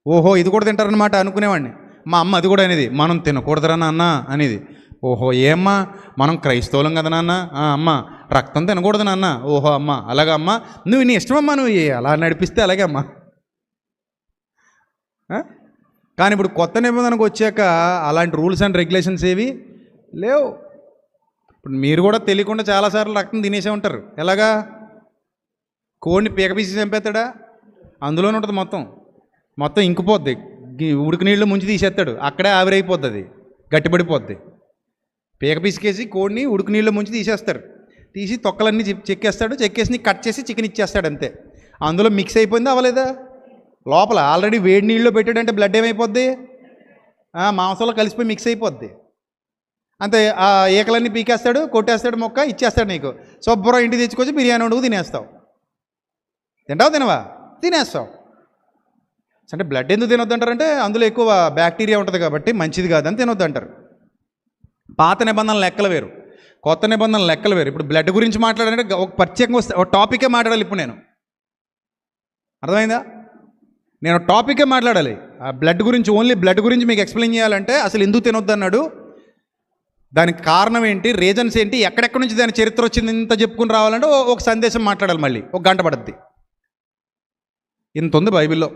ఓహో ఇది కూడా తింటారనమాట అనుకునేవాడిని. మా అమ్మ అది కూడా అనేది, మనం తినకూడదురా నాన్న అనేది. ఓహో ఏమ్మా, మనం క్రైస్తవులం కదా నాన్న. అమ్మ రక్తం తినకూడదు నాన్న. ఓహో అమ్మ అలాగా అమ్మ, నువ్వు నీ ఇష్టమమ్మా, నువ్వు అలా నడిపిస్తే అలాగే అమ్మా. కానీ ఇప్పుడు కొత్త నిబంధనకు వచ్చాక అలాంటి రూల్స్ అండ్ రెగ్యులేషన్స్ ఏవి లేవు. ఇప్పుడు మీరు కూడా తెలియకుండా చాలాసార్లు రక్తం తినేసే ఉంటారు. ఎలాగా? కోడిని పీక పీసి చంపేస్తాడా, అందులోనే ఉంటుంది మొత్తం ఇంకిపోద్ది. ఉడికి నీళ్ళు ముంచి తీసేస్తాడు, అక్కడే ఆవిరైపోద్ది, అది గట్టిపడిపోద్ది. పీక పీసికేసి కోడిని ఉడికి నీళ్ళు ముంచి తీసేస్తారు. తీసి తొక్కలన్నీ చెక్కేసి కట్ చేసి చికెన్ ఇచ్చేస్తాడు అంతే. అందులో మిక్స్ అయిపోయింది అవ్వలేదా? లోపల ఆల్రెడీ వేడి నీళ్ళలో పెట్టాడంటే బ్లడ్ ఏమైపోద్ది? మాంసంలో కలిసిపోయి మిక్స్ అయిపోద్ది అంతే. ఆ ఏకలన్నీ పీకేస్తాడు, కొట్టేస్తాడు, మొక్క ఇచ్చేస్తాడు నీకు. శుభ్రం ఇంటికి తెచ్చుకొచ్చి బిర్యానీ వండుకు తినేస్తావు. తినవా? తినేస్తావు. అంటే బ్లడ్ ఎందుకు తినొద్దు అంటారంటే అందులో ఎక్కువ బ్యాక్టీరియా ఉంటుంది కాబట్టి మంచిది కాదని తినొద్దు అంటారు. పాత నిబంధనల లెక్కలు వేరు. కొత్త నిబంధనలు లెక్కలు వేరు. ఇప్పుడు బ్లడ్ గురించి మాట్లాడాలంటే ఒక ప్రత్యేకంగా ఒక టాపికే మాట్లాడాలి. ఇప్పుడు నేను అర్థమైందా? నేను టాపికే మాట్లాడాలి. ఆ బ్లడ్ గురించి, ఓన్లీ బ్లడ్ గురించి మీకు ఎక్స్ప్లెయిన్ చేయాలంటే అసలు ఎందుకు తినొద్దు అన్నాడు, దానికి కారణం ఏంటి, రీజన్స్ ఏంటి, ఎక్కడెక్కడి నుంచి దాని చరిత్ర వచ్చింది ఇంత చెప్పుకుని రావాలంటే ఒక సందేశం మాట్లాడాలి. మళ్ళీ ఒక గంట పడుద్ది. ఇంత ఉంది బైబిల్లో.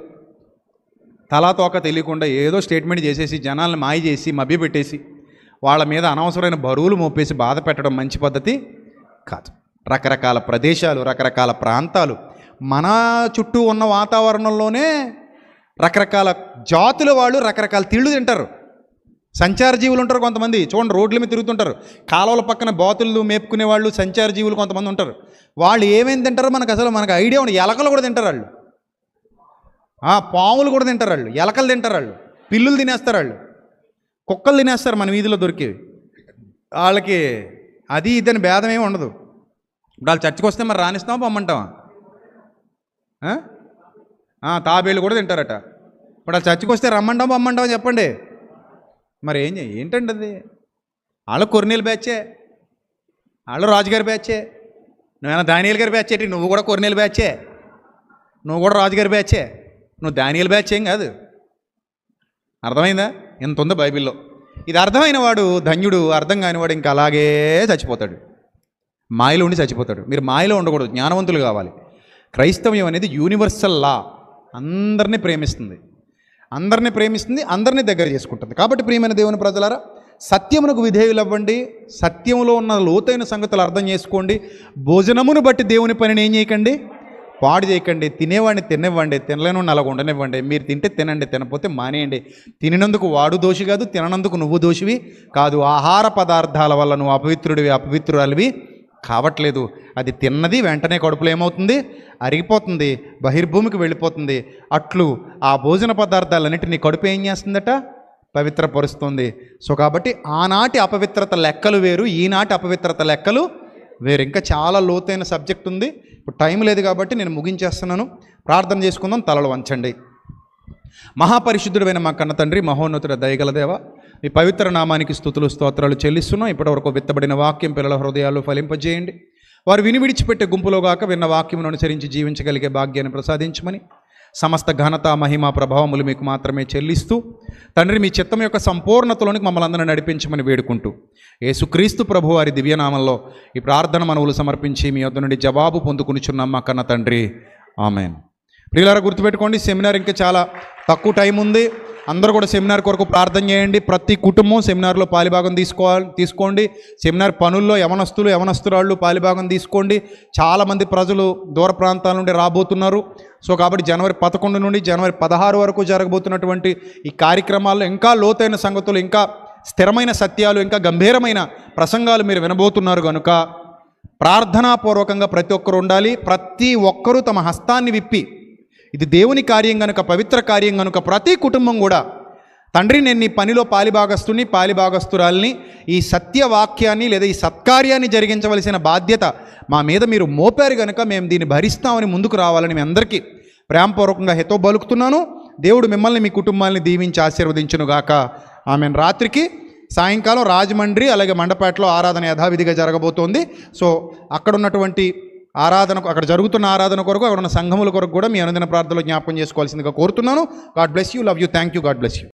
తలా తోక తెలియకుండా ఏదో స్టేట్మెంట్ చేసేసి జనాలను మాయ చేసి మభ్యపెట్టేసి వాళ్ళ మీద అనవసరమైన బరువులు మోపేసి బాధ పెట్టడం మంచి పద్ధతి కాదు. రకరకాల ప్రదేశాలు, రకరకాల ప్రాంతాలు, మన చుట్టూ ఉన్న వాతావరణంలోనే రకరకాల జాతుల వాళ్ళు రకరకాల తిళ్ళు తింటారు. సంచార జీవులు ఉంటారు కొంతమంది. చూడండి, రోడ్ల మీద తిరుగుతుంటారు. కాలువల పక్కన బాతులు మేపుకునే వాళ్ళు సంచార జీవులు కొంతమంది ఉంటారు. వాళ్ళు ఏమేమి తింటారో మనకు ఐడియా ఉండదు. ఎలకలు కూడా తింటారు వాళ్ళు, పాములు కూడా తింటారు వాళ్ళు, ఎలకలు తింటారు వాళ్ళు, పిల్లులు తినేస్తారు వాళ్ళు, కుక్కలు తినేస్తారు మన వీధిలో దొరికేవి. వాళ్ళకి అది ఇదని భేదం ఏమి ఉండదు. ఇప్పుడు వాళ్ళు చర్చకు వస్తే మరి రానిస్తామా పొమ్మంటావా? తాబేళ్ళు కూడా తింటారట. ఇప్పుడు వాళ్ళు చర్చకు వస్తే రమ్మంటాం పొమ్మంటావా చెప్పండి. మరి ఏంటండి అది? వాళ్ళు కొర్నేలు బ్యాచే, వాళ్ళు రాజుగారి బ్యాచే. నువ్వేనా దానియేలు గారి బ్యాచ్ ఏంటి? నువ్వు కూడా కొర్నేలు బ్యాచే, నువ్వు కూడా రాజుగారి బ్యాచే, నువ్వు దానియేలు బ్యాచ్ ఏం కాదు. అర్థమైందా? ఎంత ఉందో బైబిల్లో. ఇది అర్థమైన వాడు ధన్యుడు, అర్థం కానివాడు ఇంకా అలాగే చచ్చిపోతాడు, మాయలో ఉండి చచ్చిపోతాడు. మీరు మాయలో ఉండకూడదు, జ్ఞానవంతులు కావాలి. క్రైస్తవ్యం అనేది యూనివర్సల్ లా, అందరినీ ప్రేమిస్తుంది, అందరినీ దగ్గర చేసుకుంటుంది. కాబట్టి ప్రియమైన దేవుని ప్రజలారా, సత్యమునకు విధేయులు అవ్వండి, సత్యంలో ఉన్న లోతైన సంగతులు అర్థం చేసుకోండి. భోజనమును బట్టి దేవుని పనిని ఏం చేయకండి, పాడు చేయకండి. తినేవాడిని తినివ్వండి, తినలేని అలాగ ఉండనివ్వండి. మీరు తింటే తినండి, తినపోతే మానేయండి. తినినందుకు వాడు దోషి కాదు, తిననందుకు నువ్వు దోషివి కాదు. ఆహార పదార్థాల వల్ల నువ్వు అపవిత్రురాలివి కావట్లేదు. అది తిన్నది వెంటనే కడుపులో ఏమవుతుంది, అరిగిపోతుంది, బహిర్భూమికి వెళ్ళిపోతుంది. అట్లు ఆ భోజన పదార్థాలన్నింటినీ కడుపు ఏం చేస్తుందట, పవిత్రపరుస్తుంది. సో కాబట్టి ఆనాటి అపవిత్రత లెక్కలు వేరు, ఈనాటి అపవిత్రత లెక్కలు వేరు. ఇంకా చాలా లోతైన సబ్జెక్ట్ ఉంది. ఇప్పుడు టైం లేదు కాబట్టి నేను ముగించేస్తున్నాను. ప్రార్థన చేసుకుందాం. తలలు వంచండి. మహాపరిశుద్ధుడైన మా కన్న తండ్రి, మహోన్నతుడ, దయగల దేవ, మీ పవిత్ర నామానికి స్తుతులు స్తోత్రాలు చెల్లిస్తున్నాం. ఇప్పటివరకు విత్తబడిన వాక్యం పిల్లల హృదయాల్లో ఫలింపజేయండి. వారు విడిచిపెట్టే గుంపులో గాక విన్న వాక్యమును అనుసరించి జీవించగలిగే భాగ్యాన్ని ప్రసాదించమని, సమస్త ఘనత మహిమ ప్రభావములు మీకు మాత్రమే చెల్లిస్తూ తండ్రి, మీ చిత్తం యొక్క సంపూర్ణతలోనికి మమ్మల్ని అందరినీ నడిపించమని వేడుకుంటూ యేసుక్రీస్తు ప్రభు వారి దివ్యనామంలో ఈ ప్రార్థన మనవులు సమర్పించి మీ వద్ద నుండి జవాబు పొందుకునిచున్నాం మా కన్న తండ్రి. ఆమెన్. ప్రియులారా, గుర్తుపెట్టుకోండి, సెమినార్ ఇంకా చాలా తక్కువ టైం ఉంది. అందరూ కూడా సెమినార్ కొరకు ప్రార్థన చేయండి. ప్రతి కుటుంబం సెమినార్లో పాలిభాగం తీసుకోండి. సెమినార్ పనుల్లో యవనస్తురాళ్ళు పాలిభాగం తీసుకోండి. చాలామంది ప్రజలు దూర ప్రాంతాల నుండి రాబోతున్నారు. సో కాబట్టి జనవరి 11 నుండి జనవరి 16 వరకు జరగబోతున్నటువంటి ఈ కార్యక్రమాల్లో ఇంకా లోతైన సంగతులు, ఇంకా స్థిరమైన సత్యాలు, ఇంకా గంభీరమైన ప్రసంగాలు మీరు వినబోతున్నారు కనుక ప్రార్థనాపూర్వకంగా ప్రతి ఒక్కరు ఉండాలి. ప్రతి ఒక్కరూ తమ హస్తాన్ని విప్పి, ఇది దేవుని కార్యం కనుక, పవిత్ర కార్యం కనుక ప్రతి కుటుంబం కూడా, తండ్రి నేను నీ పనిలో పాలిభాగస్తురాల్ని, ఈ సత్యవాక్యాన్ని లేదా ఈ సత్కార్యాన్ని జరిగించవలసిన బాధ్యత మా మీద మీరు మోపారు కనుక మేము దీన్ని భరిస్తామని ముందుకు రావాలని మీ అందరికీ ప్రేమపూర్వకంగా హితో బలుకుతున్నాను. దేవుడు మిమ్మల్ని, మీ కుటుంబాలని దీవించి ఆశీర్వదించునుగాక. ఆమెన్. రాత్రికి సాయంకాలం రాజమండ్రి అలాగే మండపేటలో ఆరాధన యథావిధిగా జరగబోతోంది. సో అక్కడ ఉన్నటువంటి ఆరాధనకు, అక్కడ జరుగుతున్న ఆరాధన కొరకు, అక్కడ ఉన్న సంఘముల కొరకు కూడా మీ అనుదిన ప్రార్థనలో జ్ఞాపకం చేసుకోవాల్సిందిగా కోరుతున్నాను. God bless you, love you, thank you, God bless you.